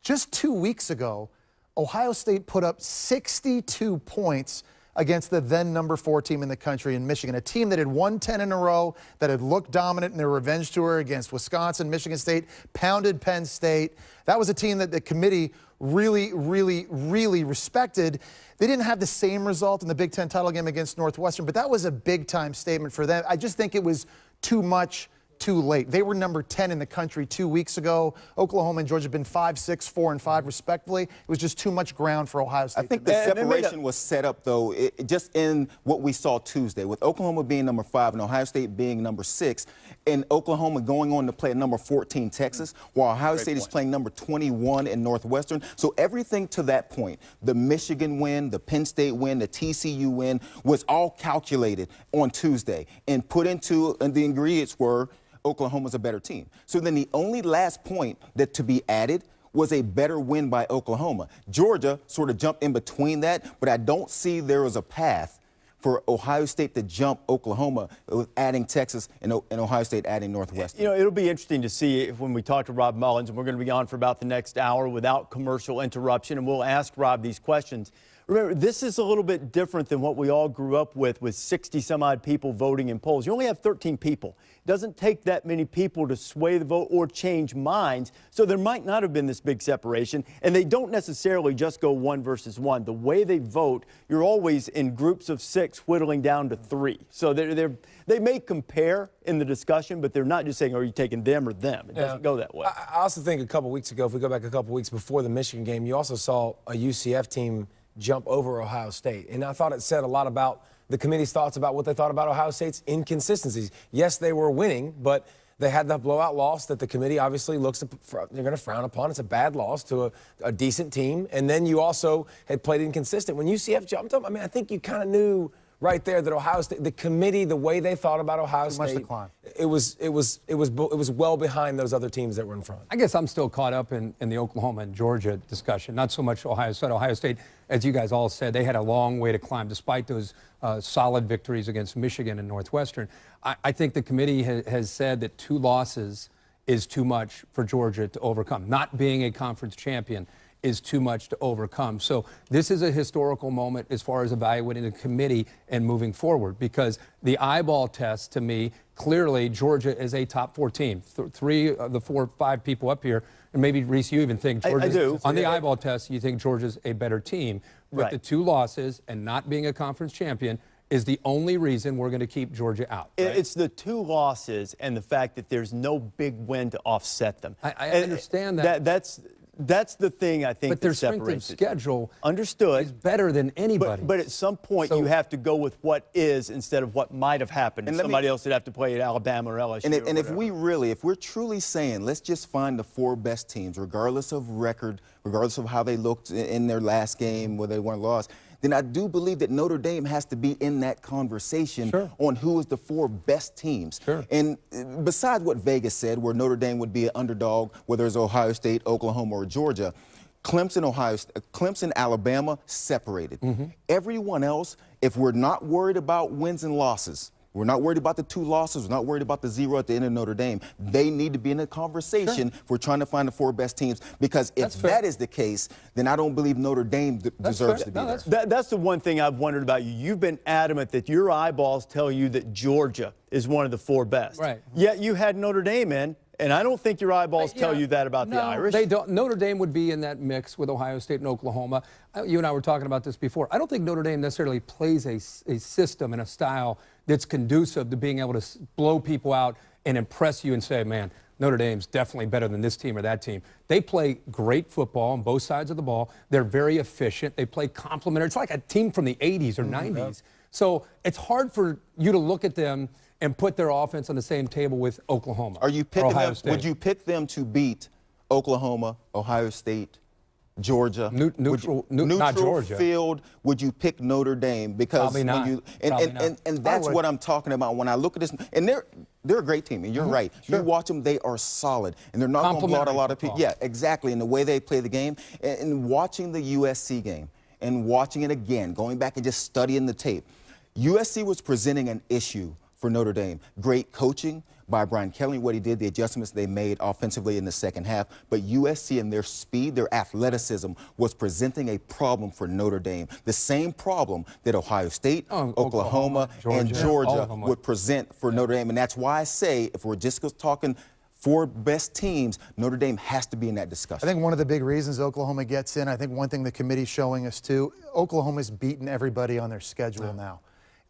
Just 2 weeks ago, Ohio State put up 62 points against the then number 4 team in the country in Michigan, a team that had won 10 in a row, that had looked dominant in their revenge tour against Wisconsin, Michigan State, pounded Penn State. That was a team that the committee really, really, really respected. They didn't have the same result in the Big Ten title game against Northwestern, but that was a big-time statement for them. I just think it was too much too late. They were number 10 in the country 2 weeks ago. Oklahoma and Georgia have been 5, 6, 4, and 5 respectively. It was just too much ground for Ohio State. I think the separation was set up, though, just in what we saw Tuesday, with Oklahoma being number 5 and Ohio State being number 6, and Oklahoma going on to play at number 14 Texas, while Ohio State is playing number 21 in Northwestern. So everything to that point, the Michigan win, the Penn State win, the TCU win, was all calculated on Tuesday and put into, and the ingredients were Oklahoma's a better team. So then the only last point that to be added was a better win by Oklahoma. Georgia sort of jumped in between that, but I don't see there was a path for Ohio State to jump Oklahoma with adding Texas and Ohio State adding Northwestern. You know, it'll be interesting to see when we talk to Rob Mullins, and we're going to be on for about the next hour without commercial interruption, and we'll ask Rob these questions. Remember, this is a little bit different than what we all grew up with 60 some odd people voting in polls. You only have 13 people. It doesn't take that many people to sway the vote or change minds, so there might not have been this big separation, and they don't necessarily just go 1 versus 1. The way they vote, you're always in groups of 6 whittling down to 3. So they may compare in the discussion, but they're not just saying, are you taking them or them? It doesn't go that way. I also think a couple weeks ago, if we go back a couple weeks before the Michigan game, you also saw a UCF team jump over Ohio State. And I thought it said a lot about the committee's thoughts about what they thought about Ohio State's inconsistencies. Yes, they were winning, but they had the blowout loss that the committee obviously they're going to frown upon. It's a bad loss to a decent team. And then you also had played inconsistent. When UCF jumped up, I mean, I think you kind of knew right there that Ohio State, the committee, the way they thought about Ohio State, it was well behind those other teams that were in front. I guess I'm still caught up in the Oklahoma and Georgia discussion, not so much Ohio State. Ohio State, as you guys all said, they had a long way to climb despite those solid victories against Michigan and Northwestern. I think the committee has said that 2 losses is too much for Georgia to overcome. Not being a conference champion is too much to overcome. So this is a historical moment as far as evaluating the committee and moving forward, because the eyeball test, to me, clearly Georgia is a top 4 team. 3 of the 4 or 5 people up here, and maybe, Rece, you even think Georgia. I do. On the eyeball test, you think Georgia's a better team. But Right. the 2 losses and not being a conference champion is the only reason we're going to keep Georgia out. Right? It's the 2 losses and the fact that there's no big win to offset them. I understand that. That's the thing I think But their that strength of separates it. schedule Understood. is better than anybody. But at some point, you have to go with what is instead of what might have happened. And somebody else would have to play at Alabama or LSU. And if we're truly saying, let's just find the 4 best teams, regardless of record, regardless of how they looked in their last game, whether they won or lost, then I do believe that Notre Dame has to be in that conversation on who is the 4 best teams. And besides what Vegas said, where Notre Dame would be an underdog, whether it's Ohio State, Oklahoma, or Georgia, Clemson, Alabama, separated. Everyone else, if we're not worried about wins and losses, we're not worried about the 2 losses. We're not worried about the 0 at the end of Notre Dame. They need to be in a conversation if we're trying to find the 4 best teams. Because if that is the case, then I don't believe Notre Dame deserves to be there. That's the one thing I've wondered about you. You've been adamant that your eyeballs tell you that Georgia is one of the 4 best. Right. Yet you had Notre Dame in. And I don't think your eyeballs tell you that about the Irish. They don't. Notre Dame would be in that mix with Ohio State and Oklahoma. You and I were talking about this before. I don't think Notre Dame necessarily plays a system and a style that's conducive to being able to blow people out and impress you and say, man, Notre Dame's definitely better than this team or that team. They play great football on both sides of the ball. They're very efficient. They play complementary. It's like a team from the 80s or 90s. So it's hard for you to look at them and put their offense on the same table with Oklahoma. Are you picking Ohio them? State. Would you pick them to beat Oklahoma, Ohio State, Georgia? Neutral, neutral Georgia. field? Would you pick Notre Dame? Because Probably not. And that's what I'm talking about when I look at this. And they're a great team, and you're right. You watch them; they are solid, and they're not going to blow out a lot of people. Yeah, exactly. And the way they play the game, and watching the USC game, and watching it again, going back and just studying the tape, USC was presenting an issue for Notre Dame. Great coaching by Brian Kelly, what he did, the adjustments they made offensively in the second half. But USC and their speed, their athleticism was presenting a problem for Notre Dame. The same problem that Ohio State, Oklahoma, and Georgia would present for Notre Dame. And that's why I say, if we're just talking 4 best teams, Notre Dame has to be in that discussion. I think one of the big reasons Oklahoma gets in, I think one thing the committee's showing us too, Oklahoma's beaten everybody on their schedule now.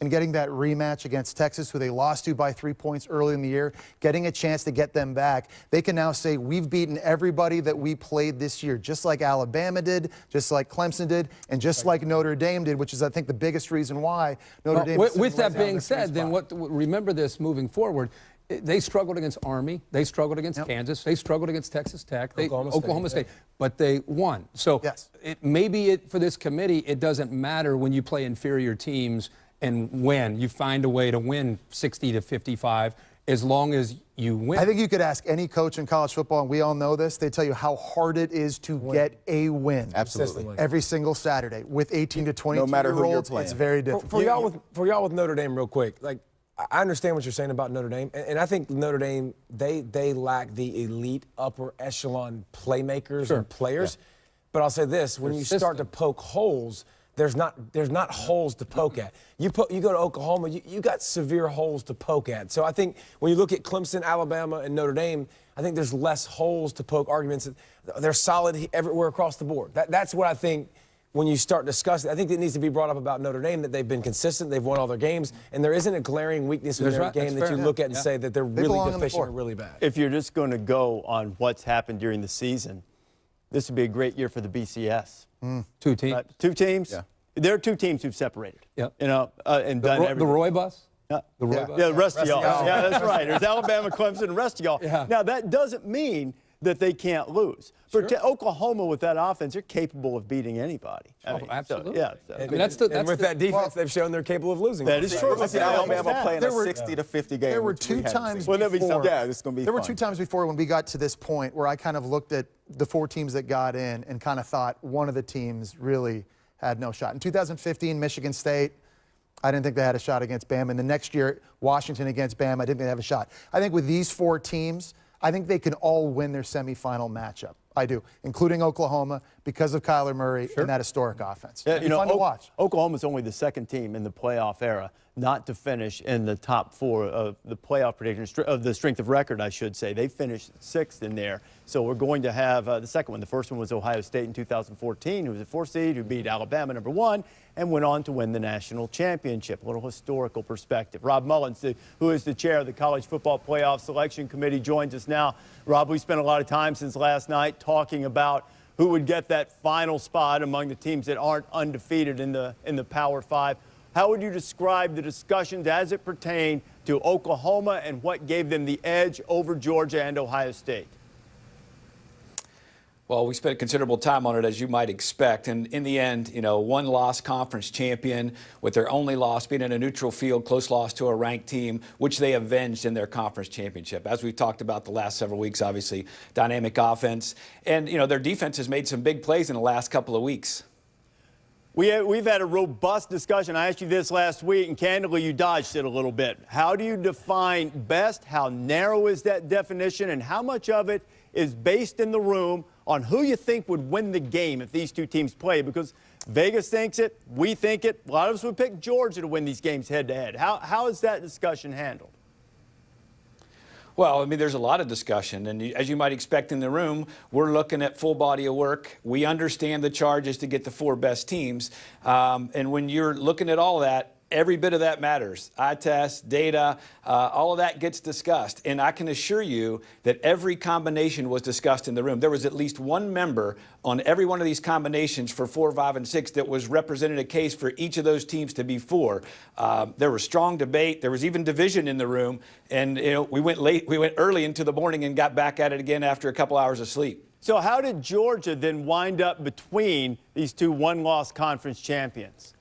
And getting that rematch against Texas, who they lost to by 3 points early in the year, getting a chance to get them back, they can now say, we've beaten everybody that we played this year, just like Alabama did, just like Clemson did, and just like Notre Dame did, which is, I think, the biggest reason why Notre Dame is with that being said, then remember this moving forward. They struggled against Army. They struggled against Kansas. They struggled against Texas Tech. Oklahoma State. But they won. So maybe for this committee, it doesn't matter when you play inferior teams and when you find a way to win 60 to 55 as long as you win. I think you could ask any coach in college football, and we all know this, they tell you how hard it is to get a win. Absolutely. Every single Saturday. With 18 to 22 no matter who you're year olds, playing. it's very different. For y'all with Notre Dame, real quick, like, I understand what you're saying about Notre Dame, and I think Notre Dame, they lack the elite upper echelon playmakers and players. Yeah. But I'll say this, when you start to poke holes, there's not holes to poke at. You go to Oklahoma, you got severe holes to poke at. So I think when you look at Clemson, Alabama, and Notre Dame, I think there's less holes to poke arguments. They're solid everywhere across the board. That's what I think. When you start discussing, I think it needs to be brought up about Notre Dame that they've been consistent, they've won all their games, and there isn't a glaring weakness in their game that you look at and say that they're really deficient or really bad. If you're just going to go on what's happened during the season, this would be a great year for the BCS. 2 teams. 2 teams? Yeah. There are 2 teams who've separated. Yep. You know, and done everything. The Roy bus? The Roy bus? Yeah, the rest of y'all. Yeah, that's right. There's Alabama, Clemson, and the rest of y'all. Yeah. Now, that doesn't mean that they can't lose. For Oklahoma, with that offense, they're capable of beating anybody. I mean, absolutely. So, And with that defense, they've shown they're capable of losing. That is true. Alabama playing a 60 to 50 game. There were 2 times before. before. Yeah, it's going to be There were fun. 2 times before when we got to this point where I kind of looked at the 4 teams that got in and kind of thought one of the teams really had no shot. In 2015, Michigan State, I didn't think they had a shot against Bama. And the next year, Washington against Bama, I didn't think they have a shot. I think with these 4 teams, I think they can all win their semifinal matchup. I do, including Oklahoma, because of Kyler Murray and that historic offense. Yeah, It'd be fun to watch. Oklahoma's only the 2nd team in the playoff era not to finish in the top 4 of the playoff prediction, of the strength of record, I should say. They finished 6th in there. So we're going to have the second one. The first one was Ohio State in 2014, who was a 4 seed, who beat Alabama #1, and went on to win the national championship. A little historical perspective. Rob Mullins, who is the chair of the College Football Playoff Selection Committee, joins us now. Rob, we spent a lot of time since last night talking about who would get that final spot among the teams that aren't undefeated in the Power 5. How would you describe the discussions as it pertained to Oklahoma and what gave them the edge over Georgia and Ohio State? Well, we spent considerable time on it, as you might expect. And in the end, you know, 1-loss conference champion with their only loss being in a neutral field, close loss to a ranked team, which they avenged in their conference championship. As we've talked about the last several weeks, obviously, dynamic offense. And, you know, their defense has made some big plays in the last couple of weeks. We've had a robust discussion. I asked you this last week, and candidly, you dodged it a little bit. How do you define best? How narrow is that definition? And how much of it is based in the room on who you think would win the game if these 2 teams play? Because Vegas thinks it, we think it. A lot of us would pick Georgia to win these games head-to-head. How is that discussion handled? Well, I mean, there's a lot of discussion, and as you might expect in the room, we're looking at full body of work. We understand the charges to get the 4 best teams, and when you're looking at all of that, every bit of that matters. Eye test, data, all of that gets discussed. And I can assure you that every combination was discussed in the room. There was at least one member on every one of these combinations for 4, 5, and 6 that was represented a case for each of those teams to be 4. There was strong debate. There was even division in the room. And you know, we went early into the morning and got back at it again after a couple hours of sleep. So how did Georgia then wind up between these 2 1-loss conference champions?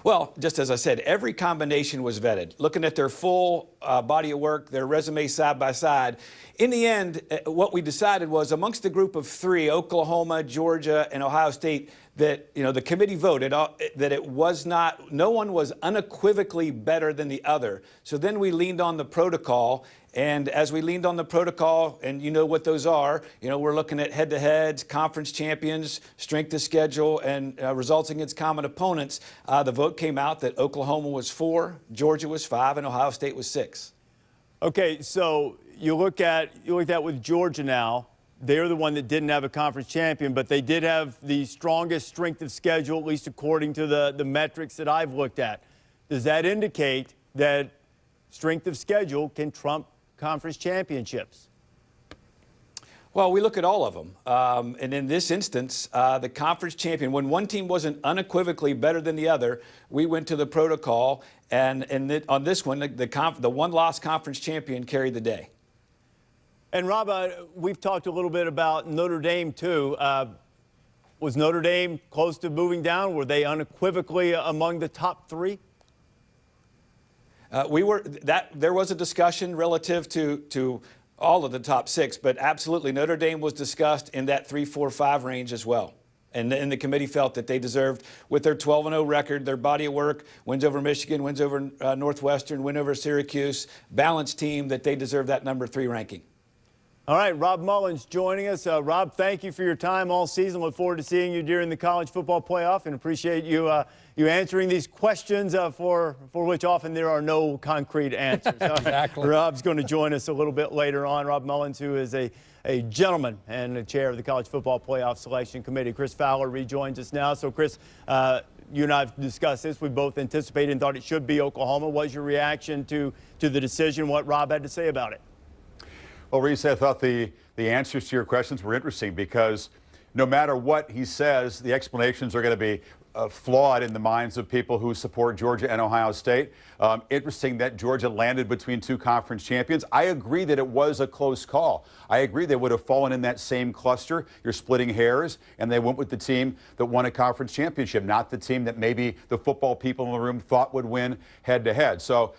Well, just as I said, every combination was vetted, looking at their full body of work, their resume side by side. In the end, what we decided was amongst the group of 3, Oklahoma, Georgia, and Ohio State, that, you know, the committee voted that it was not, no one was unequivocally better than the other. So then we leaned on the protocol. And as we leaned on the protocol, and you know what those are, you know, we're looking at head-to-heads, conference champions, strength of schedule, and results against common opponents. The vote came out that Oklahoma was 4, Georgia was 5, and Ohio State was 6. Okay, so you look at with Georgia now. They're the one that didn't have a conference champion, but they did have the strongest strength of schedule, at least according to the metrics that I've looked at. Does that indicate that strength of schedule can trump conference championships? Well, we look at all of them. And in this instance, the conference champion, when one team wasn't unequivocally better than the other, we went to the protocol. And on this one, the 1-loss conference champion carried the day. And Rob, we've talked a little bit about Notre Dame too. Was Notre Dame close to moving down? Were they unequivocally among the top 3? There was a discussion relative to all of the top 6, but absolutely Notre Dame was discussed in that 3, 4, 5 range as well. And the committee felt that they deserved, with their 12-0 record, their body of work, wins over Michigan, wins over Northwestern, win over Syracuse, balanced team, that they deserve that number 3 ranking. All right, Rob Mullins joining us. Rob, thank you for your time all season. Look forward to seeing you during the college football playoff, and appreciate you answering these questions for which often there are no concrete answers. Exactly. Rob's going to join us a little bit later on. Rob Mullins, who is a gentleman and the chair of the College Football Playoff Selection Committee. Chris Fowler rejoins us now. So, Chris, you and I have discussed this. We both anticipated and thought it should be Oklahoma. What was your reaction to the decision, what Rob had to say about it? Well, Rece, I thought the answers to your questions were interesting, because no matter what he says, the explanations are going to be flawed in the minds of people who support Georgia and Ohio State. Interesting that Georgia landed between 2 conference champions. I agree that it was a close call. I agree they would have fallen in that same cluster. You're splitting hairs, and they went with the team that won a conference championship, not the team that maybe the football people in the room thought would win head-to-head. So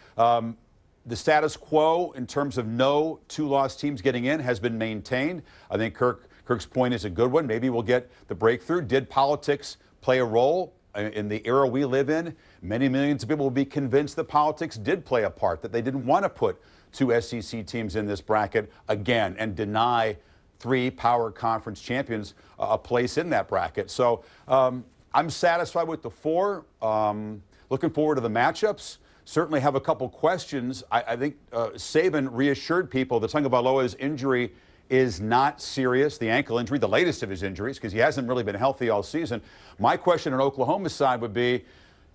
the status quo in terms of no 2-loss teams getting in has been maintained. I think Kirk's point is a good one. Maybe we'll get the breakthrough. Did politics play a role in the era we live in? Many millions of people will be convinced that politics did play a part, that they didn't want to put 2 SEC teams in this bracket again and deny 3 power conference champions a place in that bracket. So I'm satisfied with the 4. Looking forward to the matchups. Certainly have a couple questions. I think Saban reassured people that Tagovailoa's injury is not serious, the ankle injury, the latest of his injuries, because he hasn't really been healthy all season. My question on Oklahoma's side would be,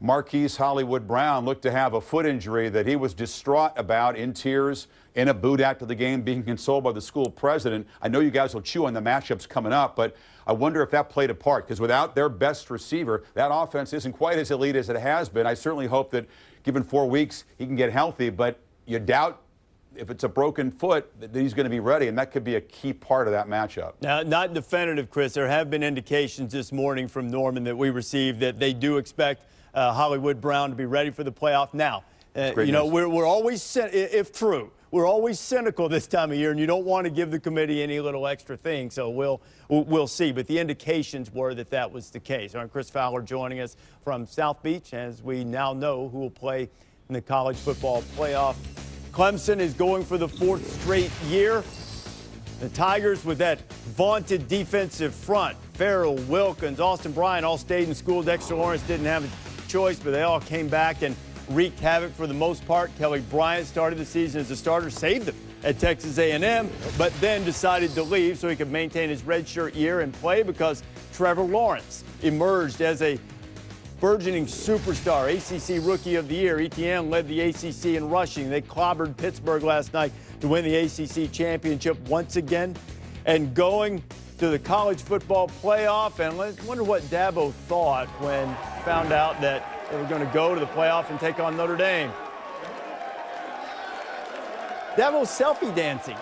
Marquise Hollywood Brown looked to have a foot injury that he was distraught about, in tears, in a boot after the game, being consoled by the school president. I know you guys will chew on the matchups coming up, but I wonder if that played a part, because without their best receiver, that offense isn't quite as elite as it has been. I certainly hope that, given 4 weeks, he can get healthy, but you doubt if it's a broken foot that he's going to be ready, and that could be a key part of that matchup. Now, not definitive, Chris. There have been indications this morning from Norman that we received that they do expect Hollywood Brown to be ready for the playoff. Now, you know, we're always, if true, we're always cynical this time of year, and you don't want to give the committee any little extra thing, so we'll see. But the indications were that that was the case. All right, Chris Fowler joining us from South Beach, as we now know who will play in the college football playoff. Clemson is going for the 4th straight year. The Tigers, with that vaunted defensive front, Farrell, Wilkins, Austin Bryant, all stayed in school. Dexter Lawrence didn't have a choice, but they all came back and wreaked havoc for the most part. Kelly Bryant started the season as a starter, saved them at Texas A&M, but then decided to leave so he could maintain his redshirt year and play, because Trevor Lawrence emerged as a burgeoning superstar, ACC Rookie of the Year. ETN led the ACC in rushing. They clobbered Pittsburgh last night to win the ACC championship once again. And going to the college football playoff, and let's wonder what Dabo thought when found out that they were going to go to the playoff and take on Notre Dame. Dabo's selfie dancing.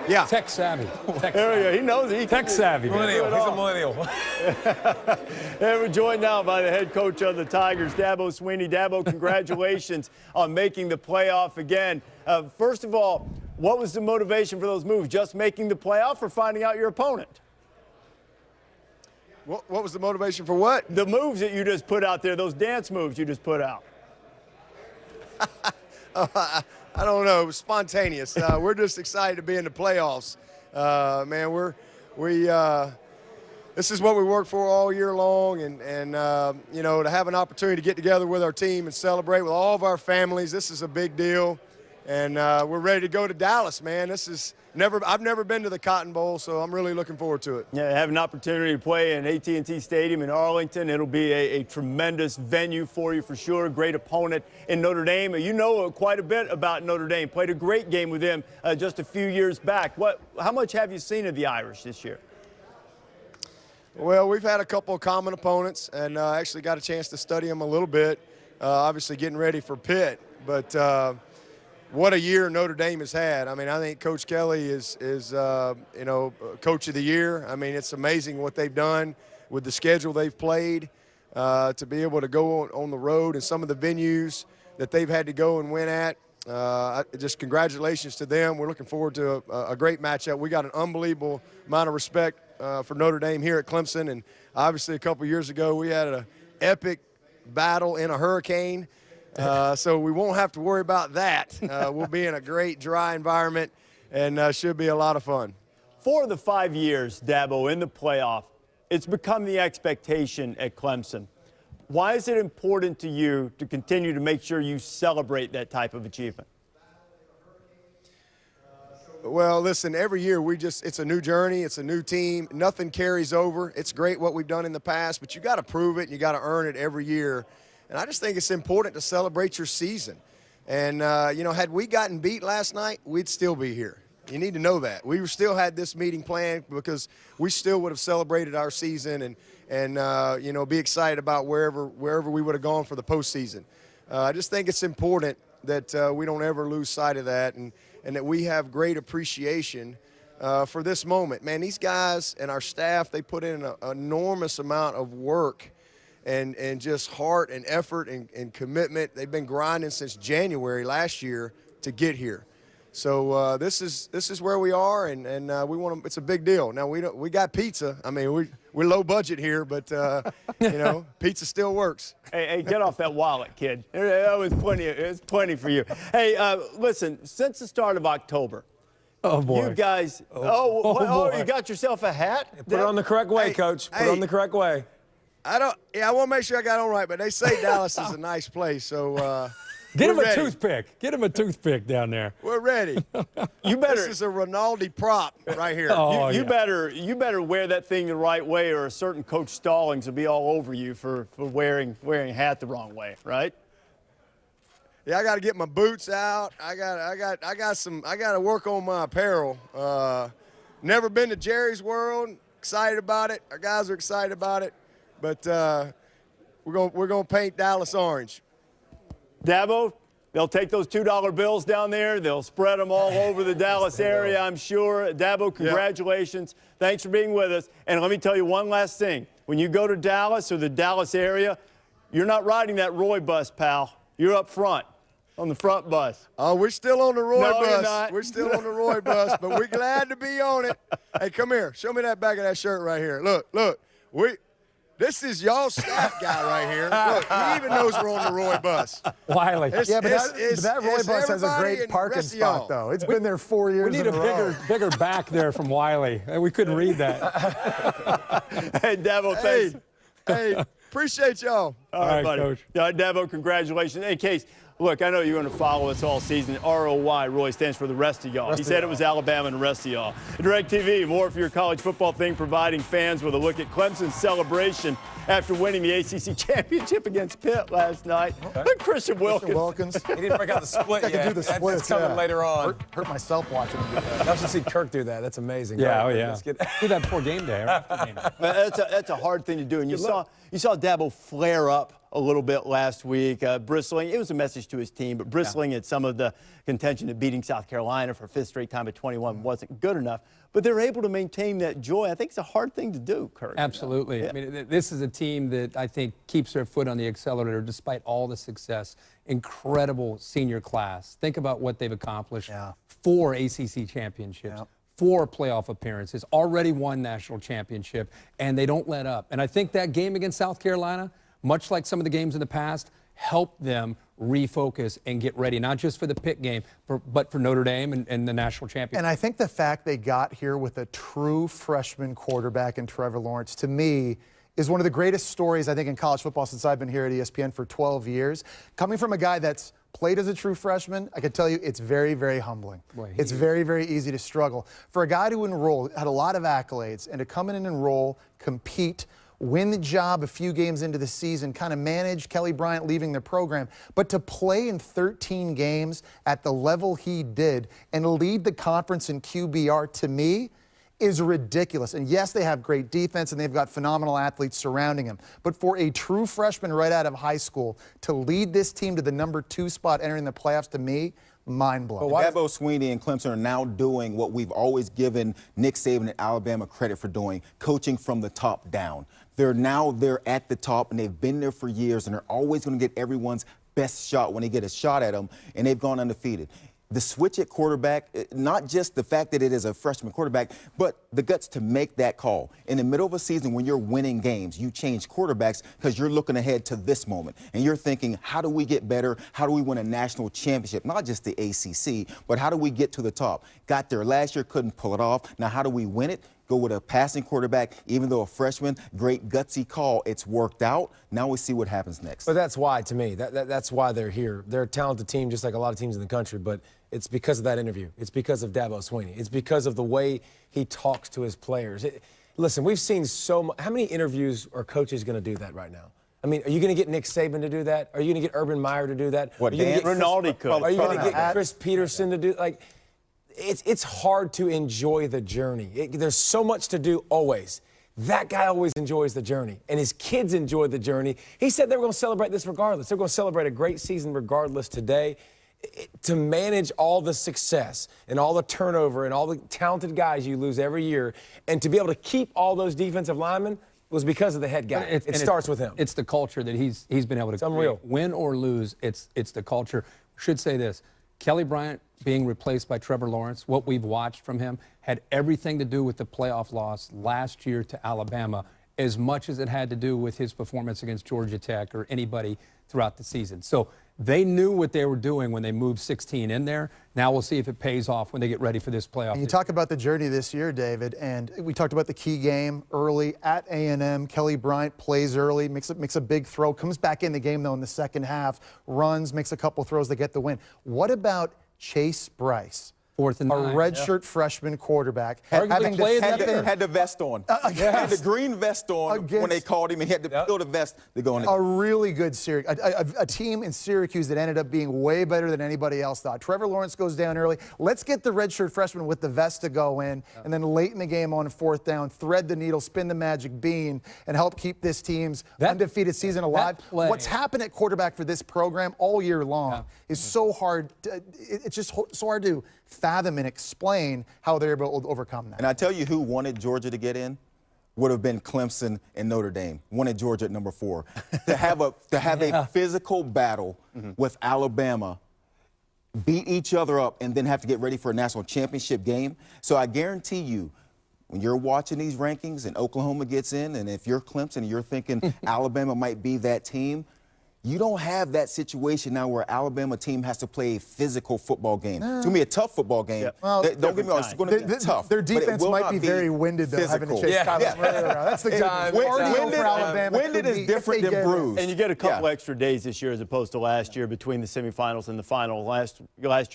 Yeah. Tech savvy. There we go. He knows it. Tech savvy. Millennial. He's a millennial. And we're joined now by the head coach of the Tigers, Dabo Swinney. Dabo, congratulations on making the playoff again. First of all, what was the motivation for those moves? Just making the playoff or finding out your opponent? What was the motivation for what? The moves that you just put out there, those dance moves you just put out. I don't know. It was spontaneous. We're just excited to be in the playoffs. Man, this is what we work for all year long, and you know, to have an opportunity to get together with our team and celebrate with all of our families, this is a big deal. And we're ready to go to Dallas, man. I've never been to the Cotton Bowl, so I'm really looking forward to it. Yeah, have an opportunity to play in AT&T Stadium in Arlington. It'll be a tremendous venue for you for sure. Great opponent in Notre Dame. You know quite a bit about Notre Dame. Played a great game with them just a few years back. How much have you seen of the Irish this year? Well, we've had a couple of common opponents, and actually got a chance to study them a little bit. Obviously getting ready for Pitt, but what a year Notre Dame has had. I mean, I think Coach Kelly is Coach of the Year. I mean, it's amazing what they've done with the schedule they've played, to be able to go on the road and some of the venues that they've had to go and win at. Just congratulations to them. We're looking forward to a great matchup. We got an unbelievable amount of respect for Notre Dame here at Clemson, and obviously a couple years ago we had an epic battle in a hurricane, so we won't have to worry about that. We'll be in a great dry environment, and should be a lot of fun. 4 of the 5 years, Dabo, in the playoff, it's become the expectation at Clemson. Why is it important to you to continue to make sure you celebrate that type of achievement? Well, listen, every year it's a new journey, it's a new team. Nothing carries over. It's great what we've done in the past, but you got to prove it and you got to earn it every year. And I just think it's important to celebrate your season. And, had we gotten beat last night, we'd still be here. You need to know that. We still had this meeting planned because we still would have celebrated our season and be excited about wherever we would have gone for the postseason. I just think it's important that we don't ever lose sight of that and that we have great appreciation for this moment. Man, these guys and our staff, they put in an enormous amount of work and just heart and effort and commitment. They've been grinding since January last year to get here. So this is where we are, and we want to. It's a big deal. Now we got pizza. I mean, we're low budget here, but pizza still works. Hey, get off that wallet, kid. That was plenty. It's plenty for you. Hey, listen. Since the start of October, oh boy, you guys. You got yourself a hat. Put it on the correct way, Coach. Put it on the correct way. I want to make sure I got it on right, but they say Dallas is a nice place, so. Get him a toothpick. Get him a toothpick down there. We're ready. This is a Rinaldi prop right here. You better wear that thing the right way, or a certain Coach Stallings will be all over you for wearing a hat the wrong way, right? Yeah, I got to get my boots out. I got to work on my apparel. Never been to Jerry's World. Excited about it. Our guys are excited about it, but we're gonna paint Dallas orange. Dabo, they'll take those $2 bills down there. They'll spread them all over the Dallas area, I'm sure. Dabo, congratulations. Yep. Thanks for being with us. And let me tell you one last thing. When you go to Dallas or the Dallas area, you're not riding that Roy bus, pal. You're up front on the front bus. Oh, we're still on the Roy bus. You're not. We're still on the Roy bus, but we're glad to be on it. Hey, come here. Show me that back of that shirt right here. Look. This is y'all staff guy right here. Look, he even knows we're on the Roy bus. Wiley. But that Roy bus has a great parking spot, though. It's been there 4 years. We need a bigger back there from Wiley. We couldn't read that. Hey, Dabo, thanks. Hey, appreciate y'all. All right, buddy. Coach. Dabo, congratulations. Hey, Case, look, I know you're going to follow us all season. ROY, Roy, stands for the rest of y'all. He said it was Alabama and the rest of y'all. DirecTV, more for your college football thing, providing fans with a look at Clemson's celebration after winning the ACC championship against Pitt last night. Look, Christian Wilkins. He didn't break out the split yet. I can do the splits. That's coming later on. Hurt myself watching him do that. I should see Kirk do that. That's amazing. Yeah, right? Do that before game day or after game day. That's a hard thing to do. And you saw Dabo flare up a little bit last week, bristling. It was a message to his team, but bristling at some of the contention that beating South Carolina for 5th straight time at 21 wasn't good enough. But they're able to maintain that joy. I think it's a hard thing to do, Kirk. Absolutely. I mean, this is a team that I think keeps their foot on the accelerator despite all the success. Incredible senior class. Think about what they've accomplished. 4 ACC championships. 4 playoff appearances, already won national championship, and they don't let up. And I think that game against South Carolina, much like some of the games in the past, helped them refocus and get ready, not just for the Pitt game, but for Notre Dame and the national championship. And I think the fact they got here with a true freshman quarterback in Trevor Lawrence, to me, is one of the greatest stories, I think, in college football since I've been here at ESPN for 12 years. Coming from a guy that's played as a true freshman, I can tell you it's very, very humbling. It's very, very easy to struggle. For a guy to enroll, had a lot of accolades, and to come in and enroll, compete, win the job a few games into the season, kind of manage Kelly Bryant leaving the program, but to play in 13 games at the level he did and lead the conference in QBR, to me, is ridiculous. And yes, they have great defense and they've got phenomenal athletes surrounding him. But for a true freshman right out of high school to lead this team to the #2 spot entering the playoffs, to me, mind-blowing. Dabo Swinney and Clemson are now doing what we've always given Nick Saban and Alabama credit for doing, coaching from the top down. They're at the top, and they've been there for years, and they're always going to get everyone's best shot when they get a shot at them, and they've gone undefeated. The switch at quarterback, not just the fact that it is a freshman quarterback, but the guts to make that call. In the middle of a season when you're winning games, you change quarterbacks because you're looking ahead to this moment. And you're thinking, how do we get better? How do we win a national championship? Not just the ACC, but how do we get to the top? Got there last year, couldn't pull it off. Now, how do we win it? Go with a passing quarterback, even though a freshman, great gutsy call. It's worked out. Now we see what happens next. But that's why, to me, that's why they're here. They're a talented team, just like a lot of teams in the country, but it's because of that interview. It's because of Dabo Swinney. It's because of the way he talks to his players. Listen, we've seen so much. How many interviews are coaches going to do that right now? I mean, are you going to get Nick Saban to do that? Are you going to get Urban Meyer to do that? What, Dan? Rinaldi could. Are you going to get Chris Probably. Peterson to do like? It's hard to enjoy the journey. There's so much to do always. That guy always enjoys the journey, and his kids enjoy the journey. He said they were going to celebrate this regardless. They're going to celebrate a great season regardless today. To manage all the success and all the turnover and all the talented guys you lose every year, and to be able to keep all those defensive linemen was because of the head guy. It starts with him. It's the culture that he's been able to It's unreal. Win or lose, it's the culture. Should say this. Kelly Bryant being replaced by Trevor Lawrence, what we've watched from him, had everything to do with the playoff loss last year to Alabama as much as it had to do with his performance against Georgia Tech or anybody throughout the season. So they knew what they were doing when they moved 16 in there. Now we'll see if it pays off when they get ready for this playoff. And you talk about the journey this year, David, and we talked about the key game early at A&M. Kelly Bryant plays early, makes a big throw, comes back in the game, though, in the second half, runs, makes a couple throws to get the win. What about Chase Bryce? Fourth and 9. A redshirt freshman quarterback. Had the vest on. Had the green vest on when they called him. He had to fill the vest to go in. A really good a team in Syracuse that ended up being way better than anybody else thought. Trevor Lawrence goes down early. Let's get the redshirt freshman with the vest to go in, and then late in the game on fourth down, thread the needle, spin the magic bean, and help keep this team's undefeated season alive. What's happened at quarterback for this program all year long is so hard. It's just so hard to fathom and explain how they're able to overcome that. And I tell you who wanted Georgia to get in would have been Clemson and Notre Dame. Wanted Georgia at number 4. to have a physical battle with Alabama, beat each other up, and then have to get ready for a national championship game. So I guarantee you, when you're watching these rankings and Oklahoma gets in, and if you're Clemson and you're thinking Alabama might be that team, you don't have that situation now where Alabama team has to play a physical football game. It's going to be a tough football game. Well, don't get me wrong, it's going to be tough. Their defense might be very winded, though, having to chase Kyler Murray around. That's the time. Winded is different than bruised. And you get a couple extra days this year as opposed to last year between the semifinals and the final. Last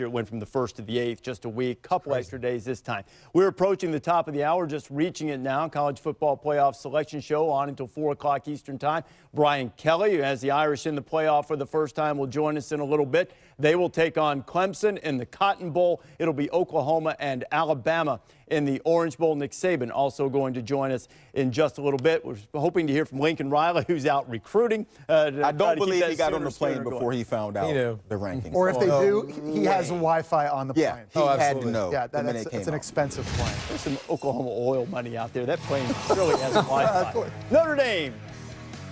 year it went from the 1st to the 8th, just a week. Couple extra days this time. We're approaching the top of the hour, just reaching it now. College Football Playoff Selection Show on until 4 o'clock Eastern Time. Brian Kelly, who has the Irish in the playoff for the first time, will join us in a little bit. They will take on Clemson in the Cotton Bowl. It'll be Oklahoma and Alabama in the Orange Bowl. Nick Saban also going to join us in just a little bit. We're hoping to hear from Lincoln Riley, who's out recruiting. I don't believe he got on the plane before he found out the rankings. Or if they do, he has Wi-Fi on the plane. Yeah, he had to know. Yeah, that's an expensive plane. There's some Oklahoma oil money out there. That plane surely has Wi-Fi. Notre Dame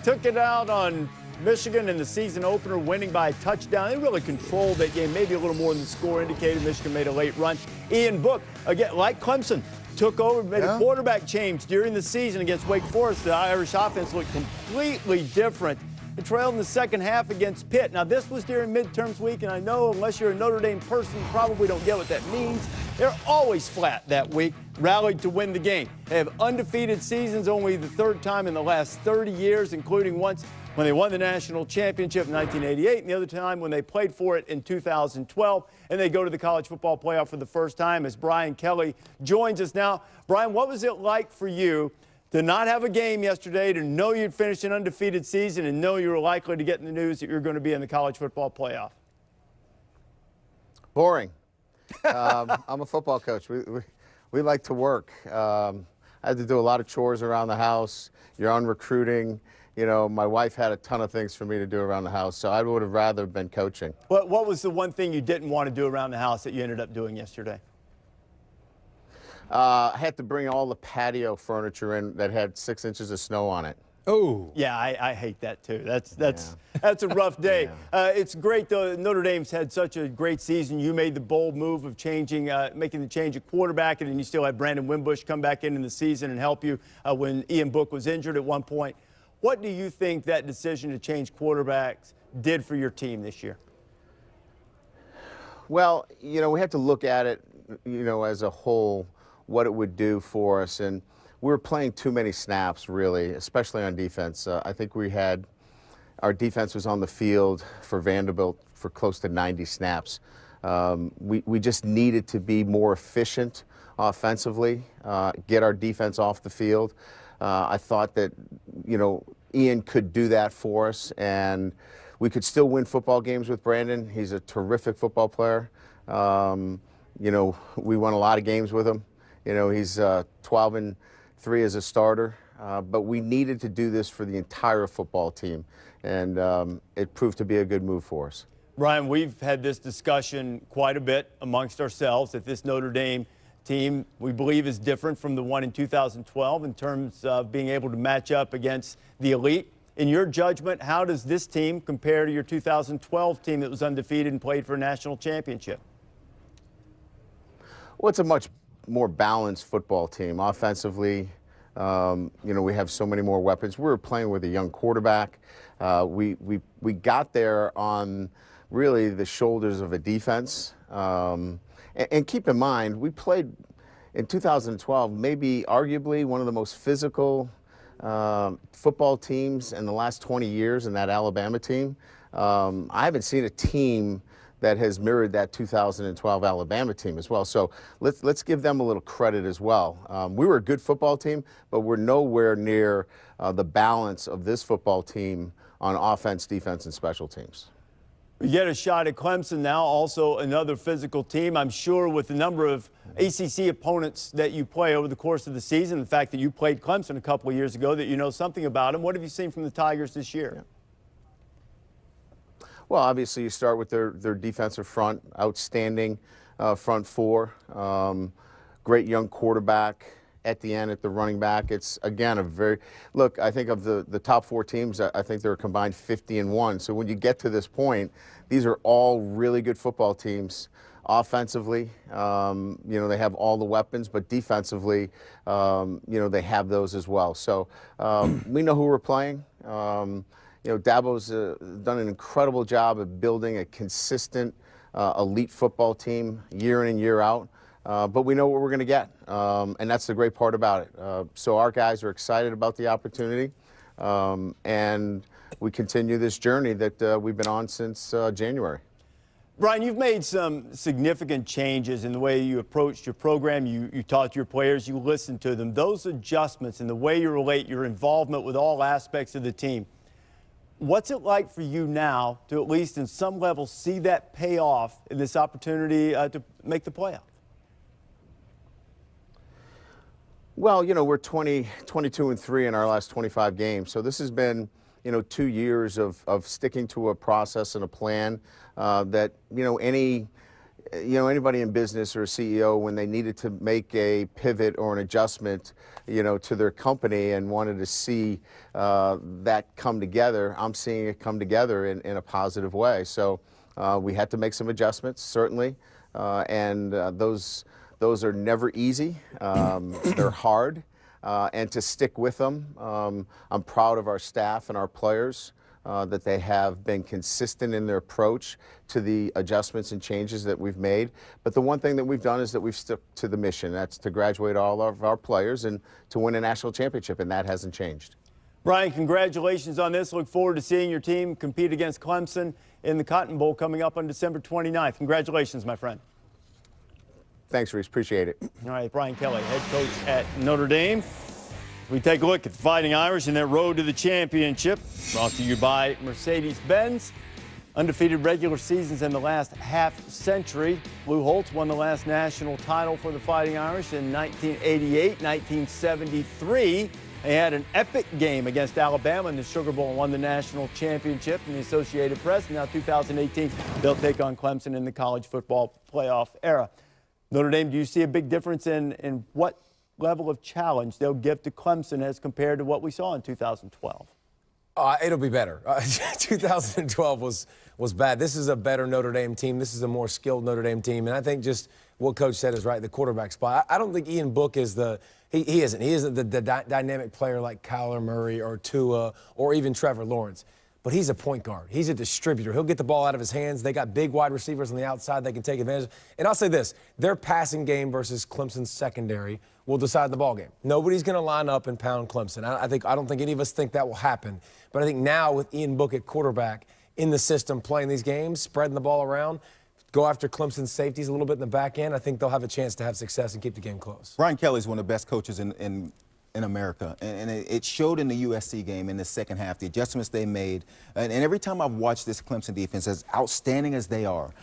took it out on Michigan in the season opener, winning by a touchdown. They really controlled that game, maybe a little more than the score indicated. Michigan made a late run. Ian Book, again, like Clemson, took over, made a quarterback change during the season against Wake Forest. The Irish offense looked completely different. It trailed in the second half against Pitt. Now, this was during midterms week, and I know unless you're a Notre Dame person, you probably don't get what that means. They're always flat that week, rallied to win the game. They have undefeated seasons, only the 3rd time in the last 30 years, including once when they won the national championship in 1988, and the other time when they played for it in 2012, and they go to the college football playoff for the first time as Brian Kelly joins us now. Brian, what was it like for you to not have a game yesterday, to know you'd finished an undefeated season and know you were likely to get in the news that you're going to be in the college football playoff? Boring. I'm a football coach. We like to work. I had to do a lot of chores around the house. You're on recruiting. you know, my wife had a ton of things for me to do around the house, so I would have rather been coaching. What was the one thing you didn't want to do around the house that you ended up doing yesterday? I had to bring all the patio furniture in that had 6 inches of snow on it. Oh. Yeah, I hate that too. That's a rough day. It's great though. Notre Dame's had such a great season. You made the bold move of making the change at quarterback, and then you still had Brandon Wimbush come back in the season and help you when Ian Book was injured at one point. What do you think that decision to change quarterbacks did for your team this year? Well, you know, we have to look at it, you know, as a whole, what it would do for us. And we were playing too many snaps, really, especially on defense. I think our defense was on the field for Vanderbilt for close to 90 snaps. We just needed to be more efficient offensively, get our defense off the field. I thought that, you know, Ian could do that for us, and we could still win football games with Brandon. He's a terrific football player. You know, we won a lot of games with him. You know, he's 12-3 as a starter, but we needed to do this for the entire football team, and it proved to be a good move for us. Ryan, we've had this discussion quite a bit amongst ourselves that this Notre Dame team, we believe, is different from the one in 2012 in terms of being able to match up against the elite. In your judgment, how does this team compare to your 2012 team that was undefeated and played for a national championship? Well, it's a much more balanced football team. Offensively, you know, we have so many more weapons. We were playing with a young quarterback. We got there on really the shoulders of a defense. And keep in mind, we played in 2012, maybe arguably one of the most physical football teams in the last 20 years in that Alabama team. I haven't seen a team that has mirrored that 2012 Alabama team as well. So let's give them a little credit as well. We were a good football team, but we're nowhere near the balance of this football team on offense, defense, and special teams. You get a shot at Clemson now, also another physical team. I'm sure with the number of ACC opponents that you play over the course of the season, the fact that you played Clemson a couple of years ago, that you know something about them. What have you seen from the Tigers this year? Yeah. Well, obviously you start with their defensive front, outstanding front four, great young quarterback. At the end, at the running back, it's, again, look, I think of the top four teams, I think they're a combined 50-1. So when you get to this point, these are all really good football teams. Offensively, you know, they have all the weapons, but defensively, you know, they have those as well. So we know who we're playing. You know, Dabo's done an incredible job of building a consistent elite football team year in and year out. But we know what we're going to get, and that's the great part about it. So our guys are excited about the opportunity, and we continue this journey that we've been on since January. Brian, you've made some significant changes in the way you approached your program. You talked to your players, you listened to them. Those adjustments in the way you relate, your involvement with all aspects of the team, what's it like for you now to at least in some level see that pay off in this opportunity to make the playoff? Well, you know, we're 22-3 in our last 25 games. So this has been, you know, 2 years of sticking to a process and a plan that, you know, anybody in business or a CEO, when they needed to make a pivot or an adjustment, you know, to their company and wanted to see that come together, I'm seeing it come together in a positive way. So we had to make some adjustments, certainly, and those are never easy. They're hard, and to stick with them, I'm proud of our staff and our players that they have been consistent in their approach to the adjustments and changes that we've made. But the one thing that we've done is that we've stuck to the mission. That's to graduate all of our players and to win a national championship, and that hasn't changed. Brian, congratulations on this. Look forward to seeing your team compete against Clemson in the Cotton Bowl coming up on December 29th. Congratulations, my friend. Thanks, Rece. Appreciate it. All right, Brian Kelly, head coach at Notre Dame. We take a look at the Fighting Irish and their road to the championship. Brought to you by Mercedes-Benz. undefeated regular seasons in the last half century. Lou Holtz won the last national title for the Fighting Irish in 1988, 1973. They had an epic game against Alabama in the Sugar Bowl and won the national championship in the Associated Press. Now 2018, they'll take on Clemson in the college football playoff era. Notre Dame, do you see a big difference in what level of challenge they'll give to Clemson as compared to what we saw in 2012? It'll be better. 2012 was bad. This is a better Notre Dame team. This is a more skilled Notre Dame team. And I think just what Coach said is right, the quarterback spot. I don't think Ian Book is he isn't the dynamic player like Kyler Murray or Tua or even Trevor Lawrence. But he's a point guard. He's a distributor. He'll get the ball out of his hands. They got big wide receivers on the outside they can take advantage of. And I'll say this, their passing game versus Clemson's secondary will decide the ball game. Nobody's going to line up and pound Clemson. I don't think any of us think that will happen. But I think now with Ian Book at quarterback in the system playing these games, spreading the ball around, go after Clemson's safeties a little bit in the back end, I think they'll have a chance to have success and keep the game close. Brian Kelly's one of the best coaches in America, and it showed in the USC game in the second half, the adjustments they made. And every time I've watched this Clemson defense, as outstanding as they are,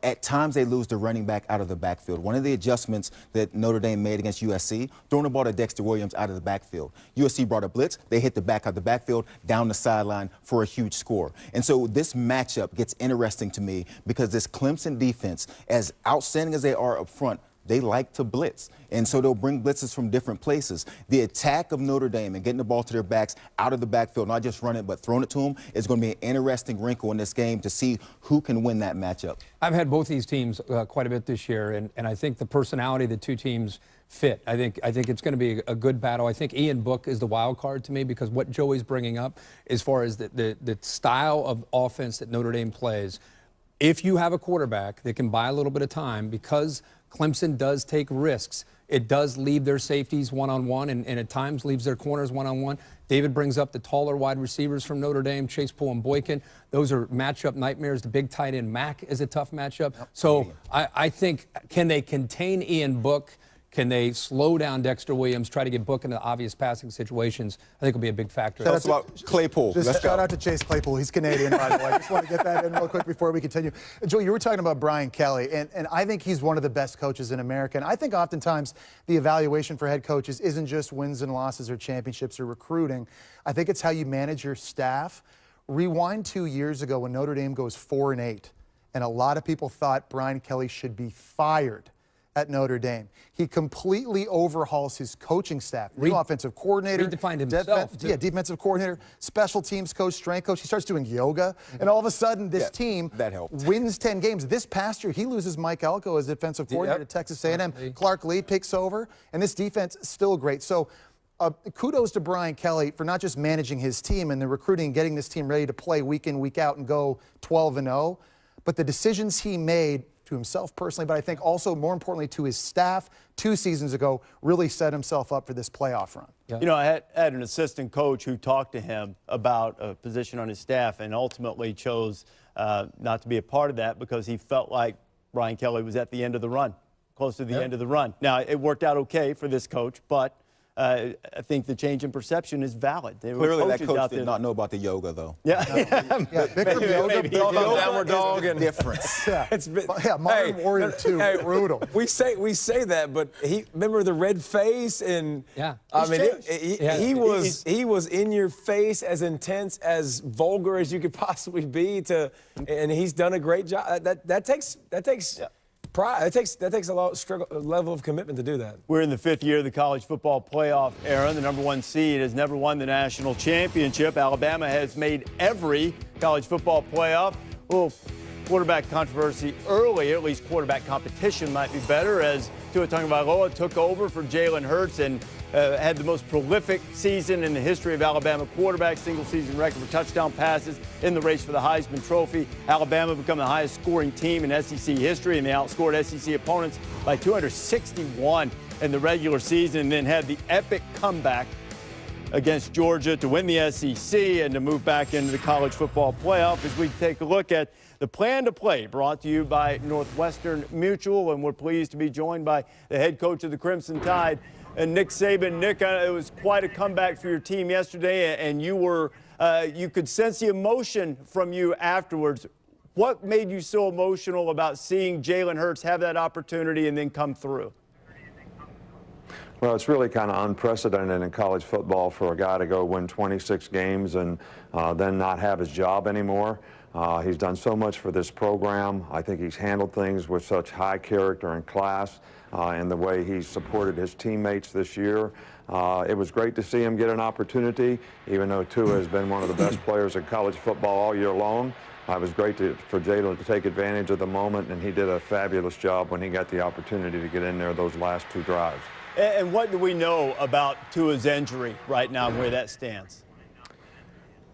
at times they lose the running back out of the backfield. One of the adjustments that Notre Dame made against USC, throwing the ball to Dexter Williams out of the backfield. USC brought a blitz, they hit the back of the backfield, down the sideline for a huge score. And so this matchup gets interesting to me because this Clemson defense, as outstanding as they are up front, they like to blitz. And so they'll bring blitzes from different places. The attack of Notre Dame and getting the ball to their backs out of the backfield, not just run it, but throwing it to them, is going to be an interesting wrinkle in this game to see who can win that matchup. I've had both these teams quite a bit this year, and I think the personality of the two teams fit. I think it's going to be a good battle. I think Ian Book is the wild card to me because what Joey's bringing up as far as the style of offense that Notre Dame plays, if you have a quarterback that can buy a little bit of time, because Clemson does take risks. It does leave their safeties one-on-one and at times leaves their corners one-on-one. David brings up the taller wide receivers from Notre Dame, Chase Poole and Boykin. Those are matchup nightmares. The big tight end Mack is a tough matchup. So I think, can they contain Ian Book? Can they slow down Dexter Williams, try to get Book into obvious passing situations? I think will be a big factor. Tell us about Claypool. Just shout out to Chase Claypool. He's Canadian, by the way. I just want to get that in real quick before we continue. Joe, you were talking about Brian Kelly, and I think he's one of the best coaches in America. And I think oftentimes the evaluation for head coaches isn't just wins and losses or championships or recruiting. I think it's how you manage your staff. Rewind 2 years ago when Notre Dame goes 4-8, and a lot of people thought Brian Kelly should be fired at Notre Dame. He completely overhauls his coaching staff. New offensive coordinator. Redefined himself. Defensive coordinator, special teams coach, strength coach. He starts doing yoga. And all of a sudden, this team wins 10 games. This past year, he loses Mike Elko as defensive coordinator at Texas A&M. Clark Lee takes over, and this defense is still great. So kudos to Brian Kelly for not just managing his team and the recruiting and getting this team ready to play week in, week out and go 12-0, but the decisions he made to himself personally, but I think also more importantly to his staff 2 seasons ago, really set himself up for this playoff run. You know, I had an assistant coach who talked to him about a position on his staff and ultimately chose not to be a part of that because he felt like Brian Kelly was at the end of the run, close to the end of the run. Now, it worked out okay for this coach, but I think the change in perception is valid. Clearly, that coach did not know about the yoga, though. Yeah. Maybe downward dog and difference. Modern Warrior 2, brutal. We say that, but remember the red face and I mean he was in your face, as intense, as vulgar as you could possibly be. And he's done a great job. That takes pride. That takes a level of commitment to do that. We're in the 5th year of the college football playoff era. The #1 seed has never won the national championship. Alabama has made every college football playoff. Well, quarterback controversy early, at least quarterback competition might be better, as Tua Tagovailoa took over for Jalen Hurts and had the most prolific season in the history of Alabama quarterbacks, single-season record for touchdown passes in the race for the Heisman Trophy. Alabama become the highest-scoring team in SEC history, and they outscored SEC opponents by 261 in the regular season, and then had the epic comeback against Georgia to win the SEC and to move back into the college football playoff. As we take a look at the plan to play, brought to you by Northwestern Mutual, and we're pleased to be joined by the head coach of the Crimson Tide, and Nick Saban. Nick, it was quite a comeback for your team yesterday, and you could sense the emotion from you afterwards. What made you so emotional about seeing Jalen Hurts have that opportunity and then come through? Well, it's really kind of unprecedented in college football for a guy to go win 26 games and then not have his job anymore. He's done so much for this program. I think he's handled things with such high character and class in the way he's supported his teammates this year. It was great to see him get an opportunity, even though Tua has been one of the best players in college football all year long. It was great for Jalen to take advantage of the moment, and he did a fabulous job when he got the opportunity to get in there those last 2 drives. And what do we know about Tua's injury right now, where that stands?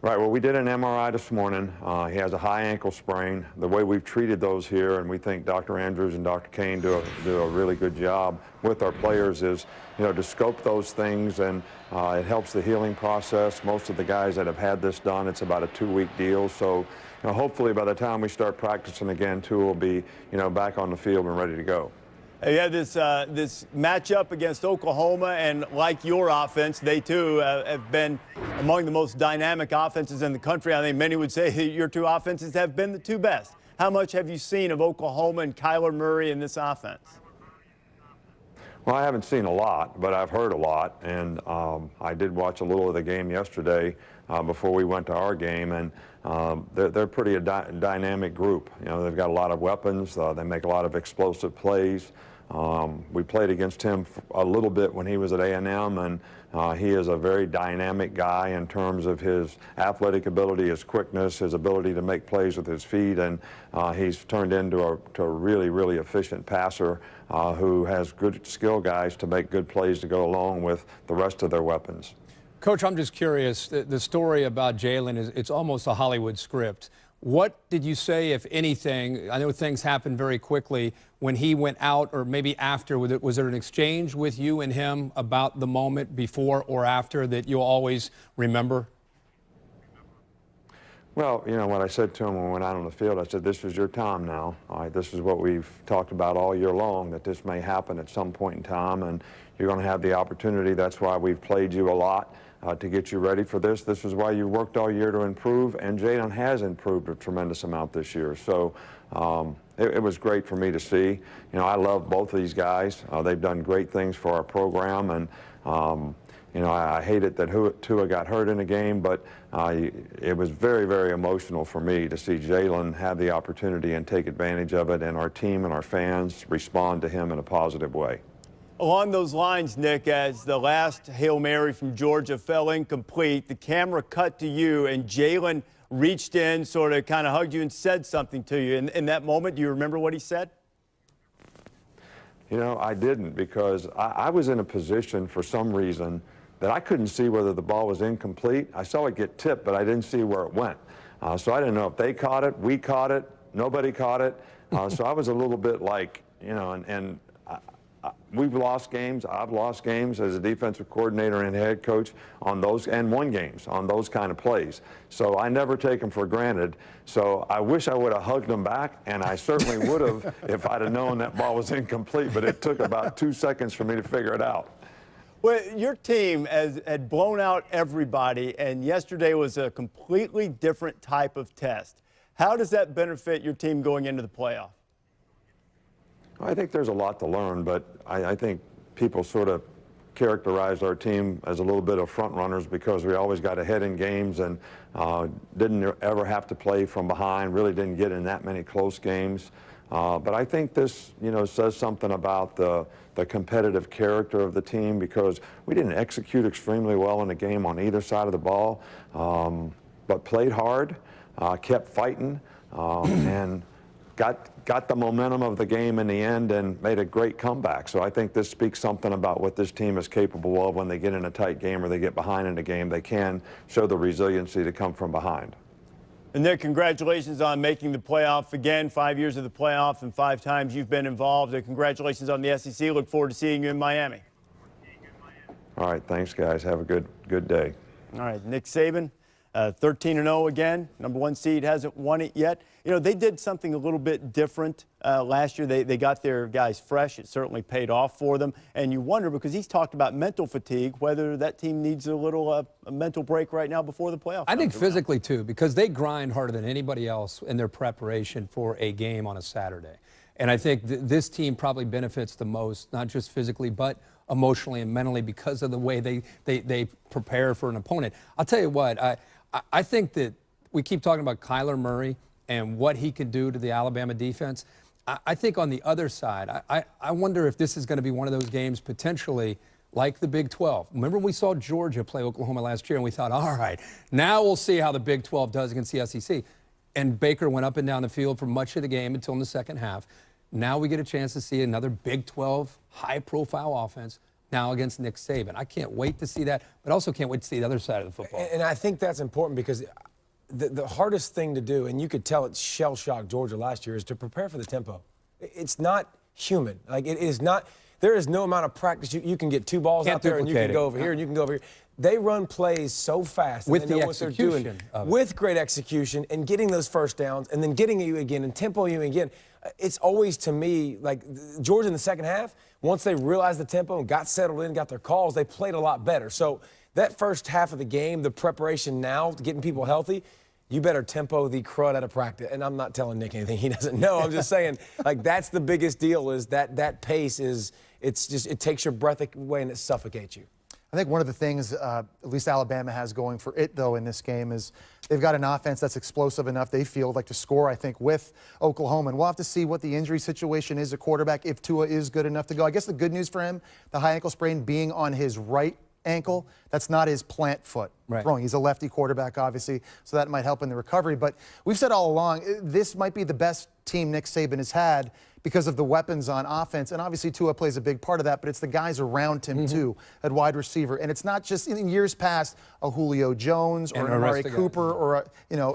Right, well, we did an MRI this morning. He has a high ankle sprain. The way we've treated those here, and we think Dr. Andrews and Dr. Kane do a really good job with our players, is, to scope those things, and it helps the healing process. Most of the guys that have had this done, it's about a 2-week deal. So, hopefully by the time we start practicing again, Tua will be, back on the field and ready to go. You had this matchup against Oklahoma, and like your offense, they too have been among the most dynamic offenses in the country. I think many would say your 2 offenses have been the 2 best. How much have you seen of Oklahoma and Kyler Murray in this offense? Well, I haven't seen a lot, but I've heard a lot, and I did watch a little of the game yesterday before we went to our game, and they're pretty dynamic group. They've got a lot of weapons. They make a lot of explosive plays. We played against him a little bit when he was at A&M, and he is a very dynamic guy in terms of his athletic ability, his quickness, his ability to make plays with his feet, and he's turned into a really, really efficient passer who has good skill guys to make good plays to go along with the rest of their weapons. Coach, I'm just curious, the story about Jalen is it's almost a Hollywood script. What did you say, if anything? I know things happened very quickly when he went out, or maybe after. Was there an exchange with you and him about the moment before or after that you'll always remember? Well, what I said to him when we went out on the field, I said, this is your time now. All right, this is what we've talked about all year long, that this may happen at some point in time, and you're going to have the opportunity. That's why we've played you a lot. To get you ready for this. This is why you worked all year to improve, and Jalen has improved a tremendous amount this year. So it was great for me to see. I love both of these guys. They've done great things for our program, and I hated that Tua got hurt in the game, but it was very, very emotional for me to see Jalen have the opportunity and take advantage of it, and our team and our fans respond to him in a positive way. Along those lines, Nick, as the last Hail Mary from Georgia fell incomplete, the camera cut to you, and Jalen reached in, sort of kind of hugged you and said something to you. In that moment, do you remember what he said? I didn't, because I was in a position for some reason that I couldn't see whether the ball was incomplete. I saw it get tipped, but I didn't see where it went. So I didn't know if they caught it, we caught it, nobody caught it. So I was a little bit like, and we've lost games. I've lost games as a defensive coordinator and head coach on those, and won games on those kind of plays. So I never take them for granted. So I wish I would have hugged them back, and I certainly would have if I'd have known that ball was incomplete, but it took about 2 seconds for me to figure it out. Well, your team had blown out everybody, and yesterday was a completely different type of test. How does that benefit your team going into the playoff? I think there's a lot to learn, but I think people sort of characterized our team as a little bit of front runners because we always got ahead in games and didn't ever have to play from behind, really didn't get in that many close games. But I think this, says something about the competitive character of the team, because we didn't execute extremely well in the game on either side of the ball, but played hard, kept fighting, and got the momentum of the game in the end and made a great comeback. So I think this speaks something about what this team is capable of when they get in a tight game or they get behind in a game. They can show the resiliency to come from behind. And Nick, congratulations on making the playoff again. 5 years of the playoff and 5 times you've been involved. And congratulations on the SEC. Look forward to seeing you in Miami. All right, thanks, guys. Have a good day. All right, Nick Saban. 13-0 again. Number 1 seed hasn't won it yet. You know, they did something a little bit different last year. They got their guys fresh. It certainly paid off for them. And you wonder, because he's talked about mental fatigue, whether that team needs a little a mental break right now before the playoffs. I think physically, too, because they grind harder than anybody else in their preparation for a game on a Saturday. And I think this team probably benefits the most, not just physically, but emotionally and mentally, because of the way they prepare for an opponent. I'll tell you what, I think that we keep talking about Kyler Murray and what he can do to the Alabama defense. I think on the other side, I wonder if this is going to be one of those games potentially like the Big 12. Remember we saw Georgia play Oklahoma last year, and we thought, all right, now we'll see how the Big 12 does against the SEC. And Baker went up and down the field for much of the game until in the second half. Now we get a chance to see another Big 12 high-profile offense now against Nick Saban. I can't wait to see that, but also can't wait to see the other side of the football. And I think that's important because the hardest thing to do, and you could tell it shell-shocked Georgia last year, is to prepare for the tempo. It's not human. Like, it is not – there is no amount of practice. You can get 2 balls out there, and you can go over here, and you can go over here. They run plays so fast. With they know the what they're doing. With great execution and getting those first downs and then getting you again and tempo you again. It's always, to me, like Georgia in the second half, once they realized the tempo and got settled in, got their calls, they played a lot better. So that first half of the game, the preparation now, getting people healthy, you better tempo the crud out of practice. And I'm not telling Nick anything he doesn't know. I'm just saying, like, that's the biggest deal is that pace is, it's just, it takes your breath away and it suffocates you. I think one of the things at least Alabama has going for it, though, in this game is they've got an offense that's explosive enough, they feel like, to score, I think, with Oklahoma. And we'll have to see what the injury situation is at quarterback, if Tua is good enough to go. I guess the good news for him, the high ankle sprain being on his right ankle, that's not his plant foot throwing. He's a lefty quarterback, obviously, so that might help in the recovery. But we've said all along, this might be the best team Nick Saban has had because of the weapons on offense. And obviously Tua plays a big part of that, but it's the guys around him, too, at wide receiver. And it's not just in years past a Julio Jones or an Amari Cooper or a,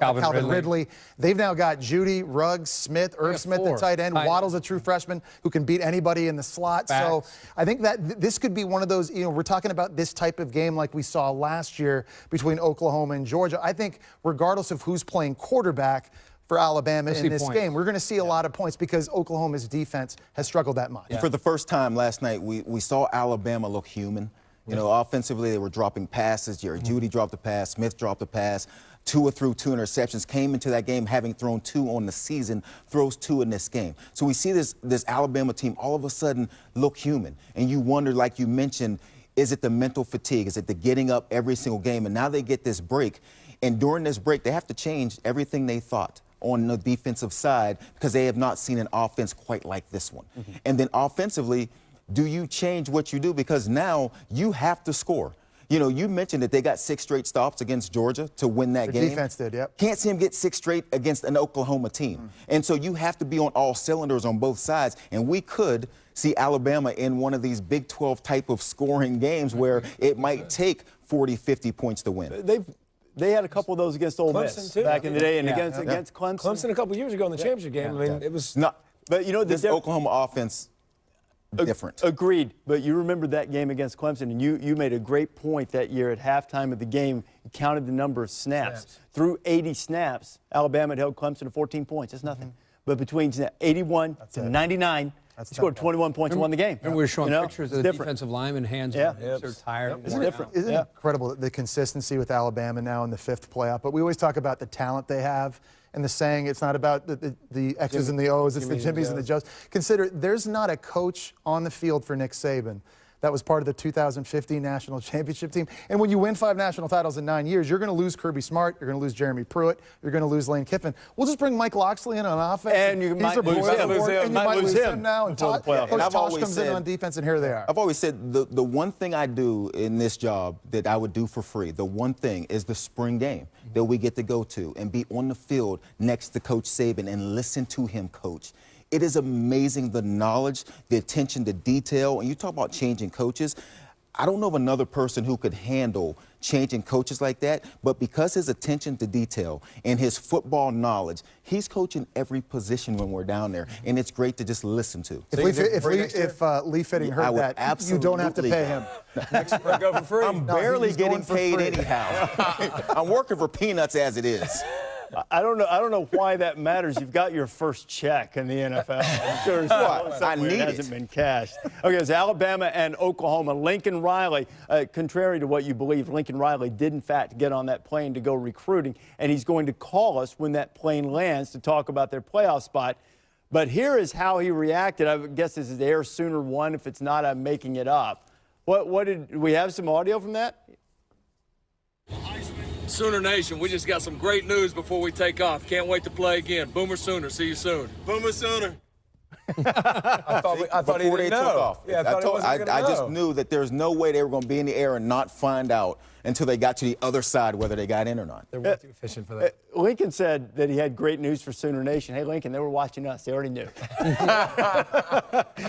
Calvin Ridley. They've now got Judy, Ruggs, Smith, Irv Smith at tight end. Waddle's a true freshman who can beat anybody in the slot. So I think that this could be one of those, we're talking about this type of game like we saw last year between Oklahoma and Georgia. I think regardless of who's playing quarterback for Alabama in this game, we're going to see a lot of points because Oklahoma's defense has struggled that much. For the first time last night, we saw Alabama look human. You know, offensively, they were dropping passes. Jerry Jeudy dropped a pass. Smith dropped a pass. Tua threw 2 interceptions, came into that game having thrown 2 on the season, throws 2 in this game. So we see this Alabama team all of a sudden look human. And you wonder, like you mentioned, is it the mental fatigue? Is it the getting up every single game? And now they get this break. And during this break, they have to change everything they thought on the defensive side because they have not seen an offense quite like this one. And then offensively, do you change what you do? Because now you have to score. You know, you mentioned that they got 6 straight stops against Georgia to win that game. The defense did, yep. Can't see them get 6 straight against an Oklahoma team. And so you have to be on all cylinders on both sides. And we could see Alabama in one of these Big 12 type of scoring games where it might take 40, 50 points to win. They had a couple of those against Ole Miss back in the day, and against Clemson. Clemson a couple years ago in the championship game. I mean, it was not. But you know, this Oklahoma offense different. Agreed. But you remember that game against Clemson, and you made a great point that year at halftime of the game. You counted the number of snaps. Through 80 snaps, Alabama had held Clemson to 14 points. That's nothing. But between 81 to 99. He scored 21 points and won the game. And we were showing pictures of the defensive lineman hands on hips. They're tired. Isn't it incredible, the consistency with Alabama now in the 5th playoff? But we always talk about the talent they have and the saying it's not about the X's and the O's, it's the Jimmies and the Joes. Consider there's not a coach on the field for Nick Saban that was part of the 2015 National Championship team. And when you win 5 national titles in 9 years, you're going to lose Kirby Smart, you're going to lose Jeremy Pruitt, you're going to lose Lane Kiffin. We'll just bring Mike Loxley in on offense. And you might lose him now. And Coach Tosh comes in on defense, and here they are. I've always said the one thing I do in this job that I would do for free, the one thing is the spring game that we get to go to and be on the field next to Coach Saban and listen to him coach. It is amazing the knowledge, the attention to detail, and you talk about changing coaches. I don't know of another person who could handle changing coaches like that, but because his attention to detail and his football knowledge, he's coaching every position when we're down there, and it's great to just listen to. If Lee Fitting heard that, you don't have to pay him. Next year, go for free. I'm barely getting paid anyhow. I'm working for peanuts as it is. I don't know why that matters. You've got your first check in the NFL. I'm sure I need it hasn't been cashed. Okay, it's Alabama and Oklahoma. Lincoln Riley, contrary to what you believe, Lincoln Riley did in fact get on that plane to go recruiting, and he's going to call us when that plane lands to talk about their playoff spot. But here is how he reacted. I guess this is Air Sooner 1. If it's not, I'm making it up. What did we have some audio from that? Sooner Nation, we just got some great news before we take off. Can't wait to play again. Boomer Sooner, see you soon. Boomer Sooner. I thought Before they took off. Yeah, I just knew that there's no way they were going to be in the air and not find out until they got to the other side whether they got in or not. They're way too efficient for that. Lincoln said that he had great news for Sooner Nation. Hey, Lincoln, they were watching us. They already knew.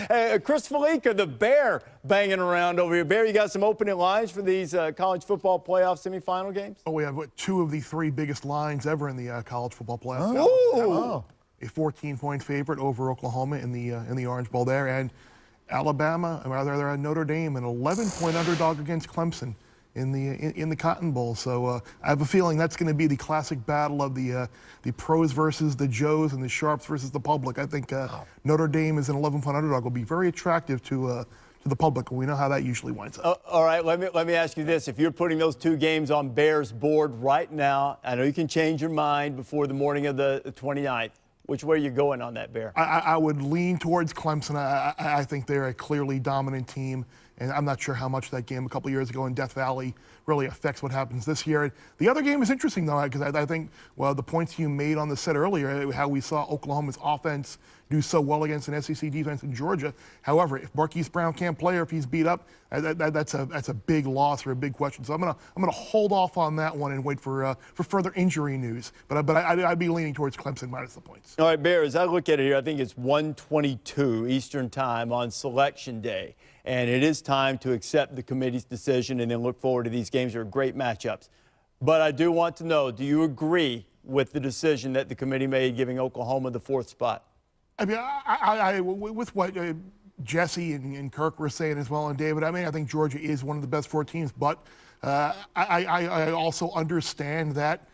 Hey, Chris Felica, the Bear, banging around over here. Bear, you got some opening lines for these college football playoff semifinal games? Oh, we have two of the three biggest lines ever in the college football playoff. Oh. A 14-point favorite over Oklahoma in the Orange Bowl there, and Alabama, or rather Notre Dame, an 11-point underdog against Clemson in the Cotton Bowl. So I have a feeling that's going to be the classic battle of the pros versus the Joes and the sharps versus the public. I think Notre Dame as an 11-point underdog will be very attractive to the public. We know how that usually winds up. All right, let me ask you this. If you're putting those two games on Bears' board right now, I know you can change your mind before the morning of the 29th. Which way are you going on that, Bear? I would lean towards Clemson. I think they're a clearly dominant team, and I'm not sure how much that game a couple years ago in Death Valley really affects what happens this year. The other game is interesting, though, because I think, well, the points you made on the set earlier, how we saw Oklahoma's offense do so well against an SEC defense in Georgia. However, if Marquise Brown can't play or if he's beat up, that's a big loss or a big question. So I'm gonna hold off on that one and wait for further injury news. But I'd be leaning towards Clemson minus the points. All right, Bear, as I look at it here, I think it's 1:22 Eastern Time on Selection Day. And it is time to accept the committee's decision and then look forward to these games. They're great matchups. But I do want to know, do you agree with the decision that the committee made giving Oklahoma the 4th spot? I mean, I with what Jesse and Kirk were saying as well, and David, I mean, I think Georgia is one of the best 4 teams, but I also understand that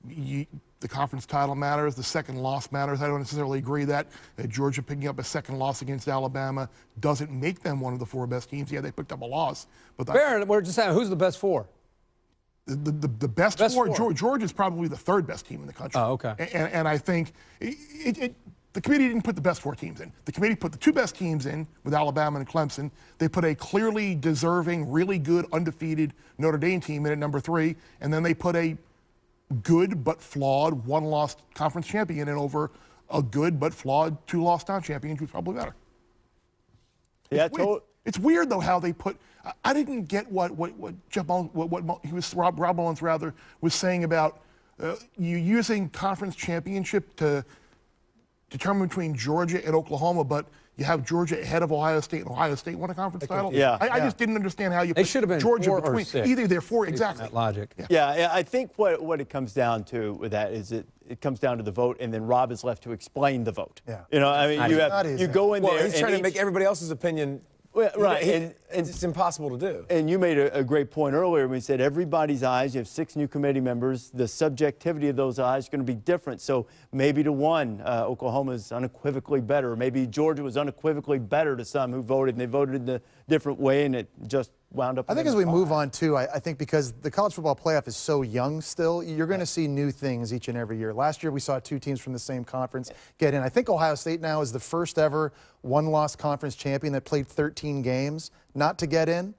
the conference title matters, the second loss matters. I don't necessarily agree that Georgia picking up a second loss against Alabama doesn't make them one of the 4 best teams. Yeah, they picked up a loss. But Baron, we're just saying, who's the best 4? The best 4, Georgia's probably the 3rd best team in the country. Oh, okay. And I think the committee didn't put the best 4 teams in. The committee put the 2 best teams in with Alabama and Clemson. They put a clearly deserving, really good, undefeated Notre Dame team in at number 3, and then they put a good but flawed 1-loss conference champion in over a good but flawed 2-loss non-champion, who's probably better. Yeah, it's weird though how they put. I didn't get what Jeff Mullins, Rob Mullins rather was saying about you using conference championship to determine between Georgia and Oklahoma, but you have Georgia ahead of Ohio State, and Ohio State won a conference title. Yeah. I just didn't understand how you They should have been Georgia 4 or between 6. either they're 4 exactly. That logic. Yeah, I think what it comes down to with that is it comes down to the vote, and then Rob is left to explain the vote. Yeah. You know, I mean, you go in there. He's trying to make everybody else's opinion. Well, right, and it's impossible to do. And you made a great point earlier when you said everybody's eyes, you have 6 new committee members, the subjectivity of those eyes is going to be different. So maybe to one, Oklahoma is unequivocally better. Maybe Georgia was unequivocally better to some who voted, and they voted in a different way, and it just wound up. I think as we move on, too, I think because the college football playoff is so young still, you're going to see new things each and every year. Last year, we saw 2 teams from the same conference get in. I think Ohio State now is the first ever 1-loss conference champion that played 13 games not to get in.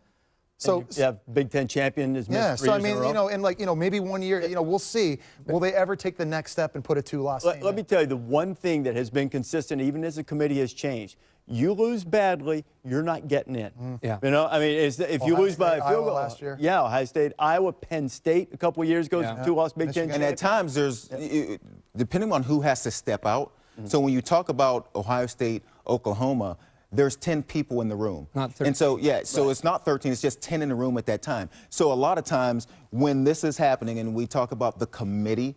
So yeah, Big Ten champion is missed 3 so I years in a mean, row. maybe one year, we'll see. Will they ever take the next step and put a 2-loss team Let me tell you, the one thing that has been consistent, even as the committee has changed, you lose badly, you're not getting in. Yeah. You know, I mean, if you lose by a field goal last year. Yeah, Ohio State, Iowa, Penn State a couple of years ago, 2-loss Big Ten. And at times there's, depending on who has to step out. So when you talk about Ohio State, Oklahoma, there's 10 people in the room. Not 13. And so, yeah, so it's not 13, it's just 10 in the room at that time. So a lot of times when this is happening and we talk about the committee,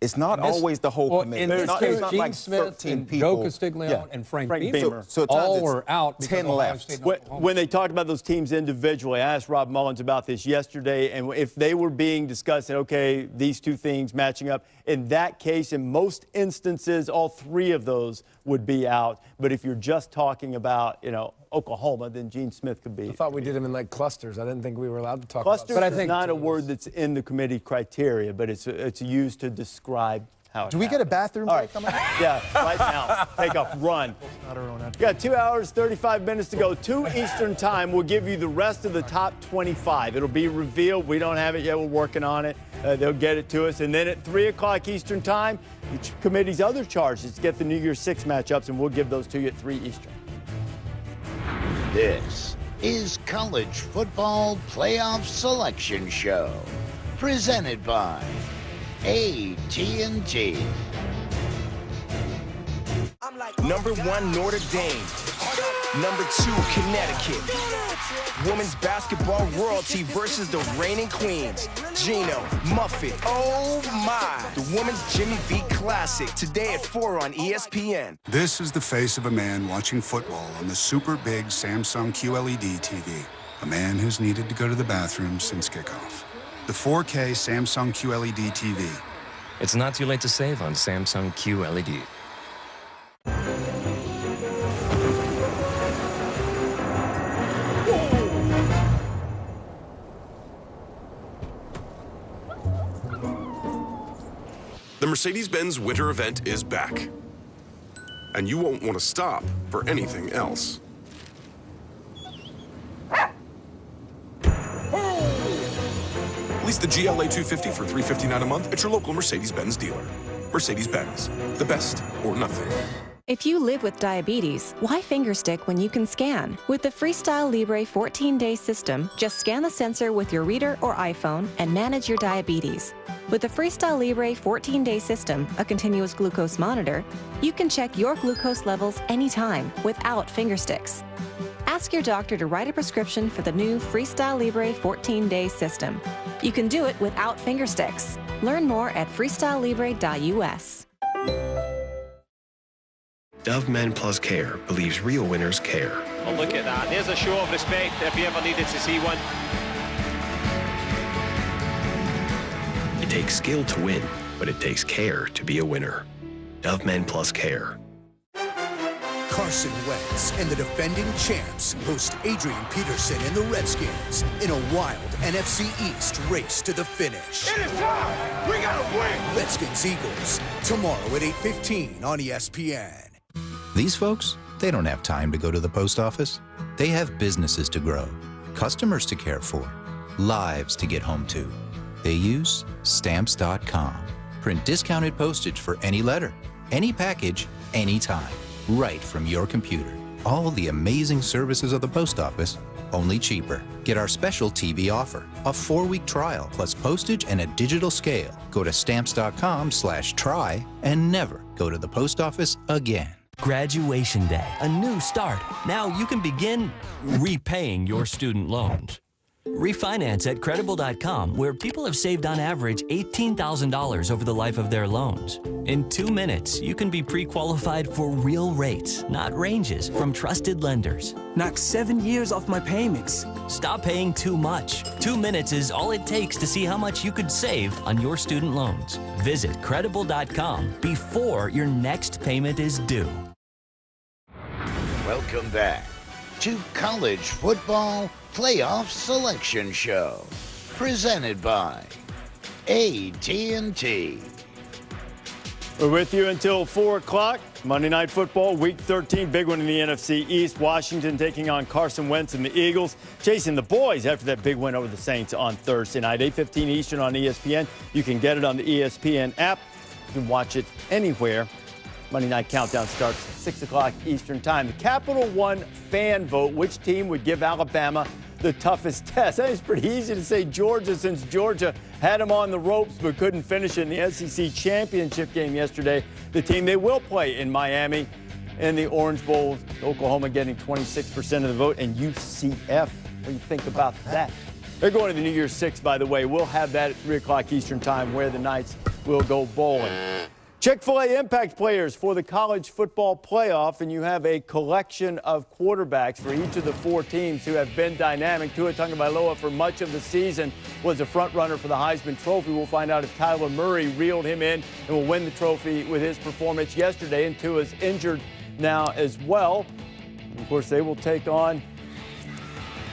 it's not always the whole committee. In this case, not Gene like Smith 13 and people. Joe Castiglione and Frank Beamer So at times all it's were out because 10 Ohio left. State and Oklahoma. When they talked about those teams individually, I asked Rob Mullins about this yesterday, and if they were being discussed, and okay, these two things matching up, in that case, in most instances, all three of those would be out. But if you're just talking about, Oklahoma, then Gene Smith could be. I thought we did them in like clusters. I didn't think we were allowed to talk Clusters about. But is not a word that's in the committee criteria, but it's used to describe how. Do we get a bathroom break coming up? Yeah, right now. Take off, run. You got 2 hours, 35 minutes to go. 2 Eastern time. We'll give you the rest of the top 25. It'll be revealed. We don't have it yet. We're working on it. They'll get it to us. And then at 3 o'clock Eastern time, the committee's other charge is to get the New Year's 6 matchups, and we'll give those to you at 3 Eastern. This is College Football Playoff Selection Show, presented by AT&T. Number 1, Notre Dame. Number 2, Connecticut. Women's basketball royalty versus the reigning queens. Gino, Muffet, oh my. The Women's Jimmy V Classic, today at 4 on ESPN. This is the face of a man watching football on the super big Samsung QLED TV. A man who's needed to go to the bathroom since kickoff. The 4K Samsung QLED TV. It's not too late to save on Samsung QLED. The Mercedes-Benz winter event is back. And you won't want to stop for anything else. Lease the GLA 250 for $359 a month at your local Mercedes-Benz dealer. Mercedes-Benz, the best or nothing. If you live with diabetes, why fingerstick when you can scan? With the Freestyle Libre 14-day system, just scan the sensor with your reader or iPhone and manage your diabetes. With the Freestyle Libre 14-day system, a continuous glucose monitor, you can check your glucose levels anytime without fingersticks. Ask your doctor to write a prescription for the new Freestyle Libre 14-day system. You can do it without fingersticks. Learn more at freestylelibre.us. Dove Men Plus Care believes real winners care. Well, look at that. There's a show of respect if you ever needed to see one. It takes skill to win, but it takes care to be a winner. Dove Men Plus Care. Carson Wentz and the defending champs host Adrian Peterson and the Redskins in a wild NFC East race to the finish. It is time! We gotta win! Redskins-Eagles, tomorrow at 8:15 on ESPN. These folks, they don't have time to go to the post office. They have businesses to grow, customers to care for, lives to get home to. They use Stamps.com. Print discounted postage for any letter, any package, anytime, right from your computer. All the amazing services of the post office, only cheaper. Get our special TV offer, a 4-week trial plus postage and a digital scale. Go to Stamps.com/try and never go to the post office again. Graduation Day, a new start. Now you can begin repaying your student loans. Refinance at Credible.com, where people have saved on average $18,000 over the life of their loans. In 2 minutes, you can be pre-qualified for real rates, not ranges, from trusted lenders. Knock 7 years off my payments. Stop paying too much. 2 minutes is all it takes to see how much you could save on your student loans. Visit Credible.com before your next payment is due. Welcome back to College Football Playoff Selection Show, presented by AT&T. We're with you until 4 o'clock. Monday Night Football, Week 13, big one in the NFC East. Washington taking on Carson Wentz and the Eagles, chasing the boys after that big win over the Saints on Thursday night, 8:15 Eastern on ESPN. You can get it on the ESPN app. You can watch it anywhere. Monday Night Countdown starts 6 o'clock Eastern Time. The Capital One fan vote, which team would give Alabama the toughest test? I think it's pretty easy to say Georgia, since Georgia had them on the ropes but couldn't finish it in the SEC championship game yesterday. The team they will play in Miami, in the Orange Bowl. Oklahoma getting 26% of the vote, and UCF. What do you think about that? They're going to the New Year's Six, by the way. We'll have that at 3 o'clock Eastern time where the Knights will go bowling. Chick-fil-A impact players for the college football playoff, and you have a collection of quarterbacks for each of the 4 teams who have been dynamic. Tua Tagovailoa for much of the season was a front runner for the Heisman Trophy. We'll find out if Kyler Murray reeled him in and will win the trophy with his performance yesterday. And Tua's injured now as well. And of course, they will take on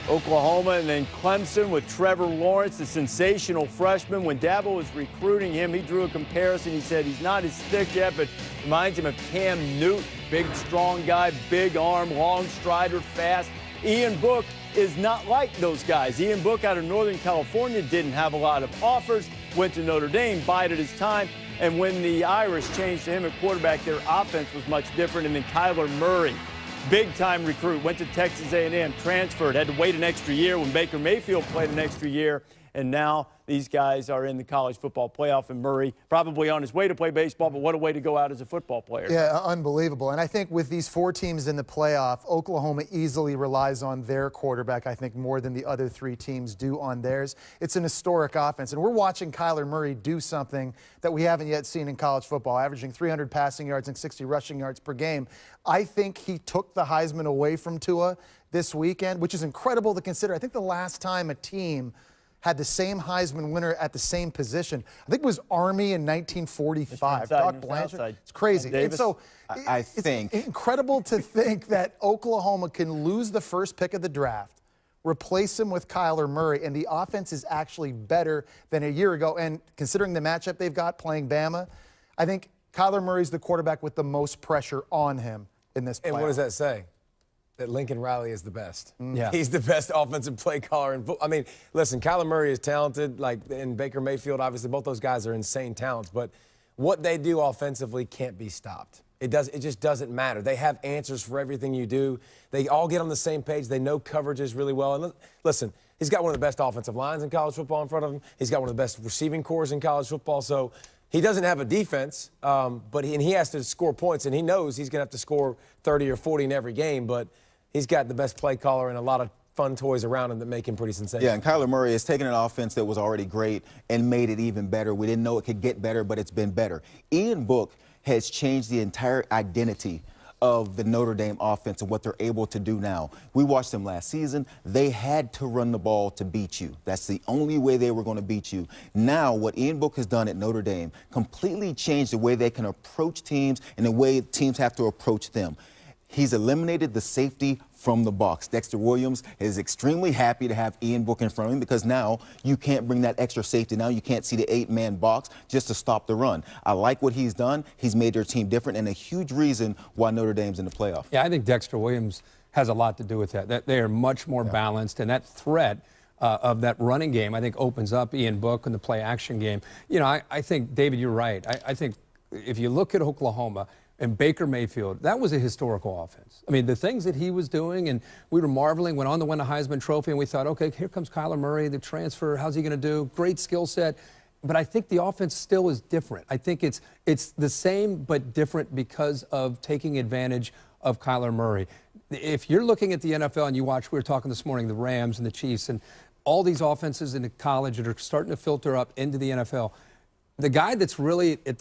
Oklahoma and then Clemson with Trevor Lawrence, the sensational freshman. When Dabo was recruiting him, he drew a comparison. He said he's not as thick yet, but reminds him of Cam Newton. Big, strong guy, big arm, long strider, fast. Ian Book is not like those guys. Ian Book out of Northern California didn't have a lot of offers, went to Notre Dame, bided his time, and when the Irish changed to him at quarterback, their offense was much different. And then Kyler Murray, big-time recruit, went to Texas A&M, transferred, had to wait an extra year when Baker Mayfield played an extra year, and now these guys are in the college football playoff, and Murray probably on his way to play baseball, but what a way to go out as a football player. Yeah, unbelievable. And I think with these 4 teams in the playoff, Oklahoma easily relies on their quarterback, I think, more than the other 3 teams do on theirs. It's an historic offense, and we're watching Kyler Murray do something that we haven't yet seen in college football, averaging 300 passing yards and 60 rushing yards per game. I think he took the Heisman away from Tua this weekend, which is incredible to consider. I think the last time a team had the same Heisman winner at the same position, I think it was Army in 1945. Doc Blanchard. It's crazy. And so I think it's incredible to think that Oklahoma can lose the first pick of the draft, replace him with Kyler Murray, and the offense is actually better than a year ago. And considering the matchup they've got playing Bama, I think Kyler Murray's the quarterback with the most pressure on him in this playoff. And what does that say? That Lincoln Riley is the best. Yeah. He's the best offensive play caller. I mean, listen, Kyler Murray is talented, and Baker Mayfield, obviously, both those guys are insane talents. But what they do offensively can't be stopped. It just doesn't matter. They have answers for everything you do. They all get on the same page. They know coverages really well. And listen, he's got one of the best offensive lines in college football in front of him. He's got one of the best receiving corps in college football. So he doesn't have a defense, but he has to score points, and he knows he's going to have to score 30 or 40 in every game. But he's got the best play caller and a lot of fun toys around him that make him pretty sensational. Yeah, and Kyler Murray has taken an offense that was already great and made it even better. We didn't know it could get better, but it's been better. Ian Book has changed the entire identity of the Notre Dame offense and what they're able to do now. We watched them last season. They had to run the ball to beat you. That's the only way they were going to beat you. Now, what Ian Book has done at Notre Dame completely changed the way they can approach teams and the way teams have to approach them. He's eliminated the safety from the box. Dexter Williams is extremely happy to have Ian Book in front of him because now you can't bring that extra safety. Now you can't see the 8-man box just to stop the run. I like what he's done. He's made their team different and a huge reason why Notre Dame's in the playoff. Yeah, I think Dexter Williams has a lot to do with that. They are much more balanced, and that threat of that running game, I think, opens up Ian Book in the play-action game. You know, I think, David, you're right. I think if you look at Oklahoma, and Baker Mayfield, that was a historical offense. I mean, the things that he was doing, and we were marveling, went on to win a Heisman Trophy, and we thought, okay, here comes Kyler Murray, the transfer, how's he going to do? Great skill set. But I think the offense still is different. I think it's the same but different because of taking advantage of Kyler Murray. If you're looking at the NFL and you watch, we were talking this morning, the Rams and the Chiefs, and all these offenses in the college that are starting to filter up into the NFL, the guy that's really at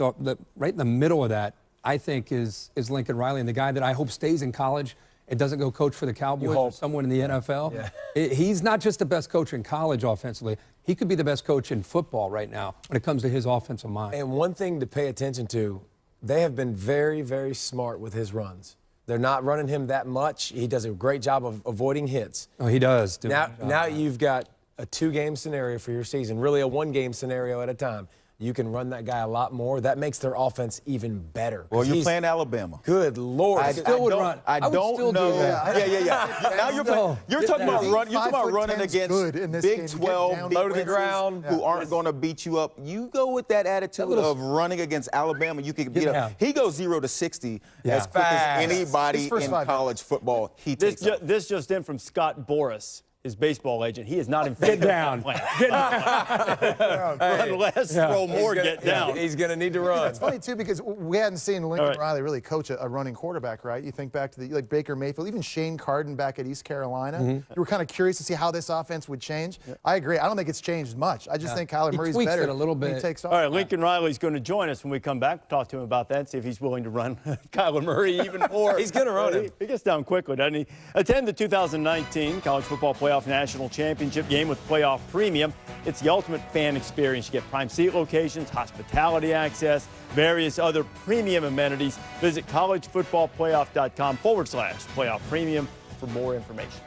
right in the middle of that, I think, is Lincoln Riley, and the guy that I hope stays in college and doesn't go coach for the Cowboys or someone in the NFL. Yeah. He's not just the best coach in college offensively. He could be the best coach in football right now when it comes to his offensive mind. And one thing to pay attention to, they have been very, very smart with his runs. They're not running him that much. He does a great job of avoiding hits. Oh, he does. Now you've got a 2-game scenario for your season, really a 1-game scenario at a time. You can run that guy a lot more. That makes their offense even better. Well, you're playing Alabama. Good Lord. I don't know. Yeah. Now you're talking about running against Big 12 low to the ground who aren't going to beat you up. You go with that attitude of running against Alabama. You can beat up. He goes 0 to 60 as quick as anybody in college football. This just in from Scott Boras. his baseball agent. He is not in favor Get down. of that plan. Get down. Run less, throw more, get down. He's going to need to run. It's funny, too, because we hadn't seen Lincoln Riley really coach a running quarterback, right? You think back to like Baker Mayfield, even Shane Carden back at East Carolina. You were kind of curious to see how this offense would change. I agree. I don't think it's changed much. I just think Kyler Murray's tweaks better it a little when bit. he takes off. All right, Lincoln Riley's going to join us when we come back. We'll talk to him about that, see if he's willing to run Kyler Murray even more. He's going to run him. He gets down quickly, doesn't he? Attend the 2019 College Football Playoff National Championship game with Playoff Premium. It's the ultimate fan experience. You get prime seat locations, hospitality access, various other premium amenities. Visit collegefootballplayoff.com/playoff premium for more information.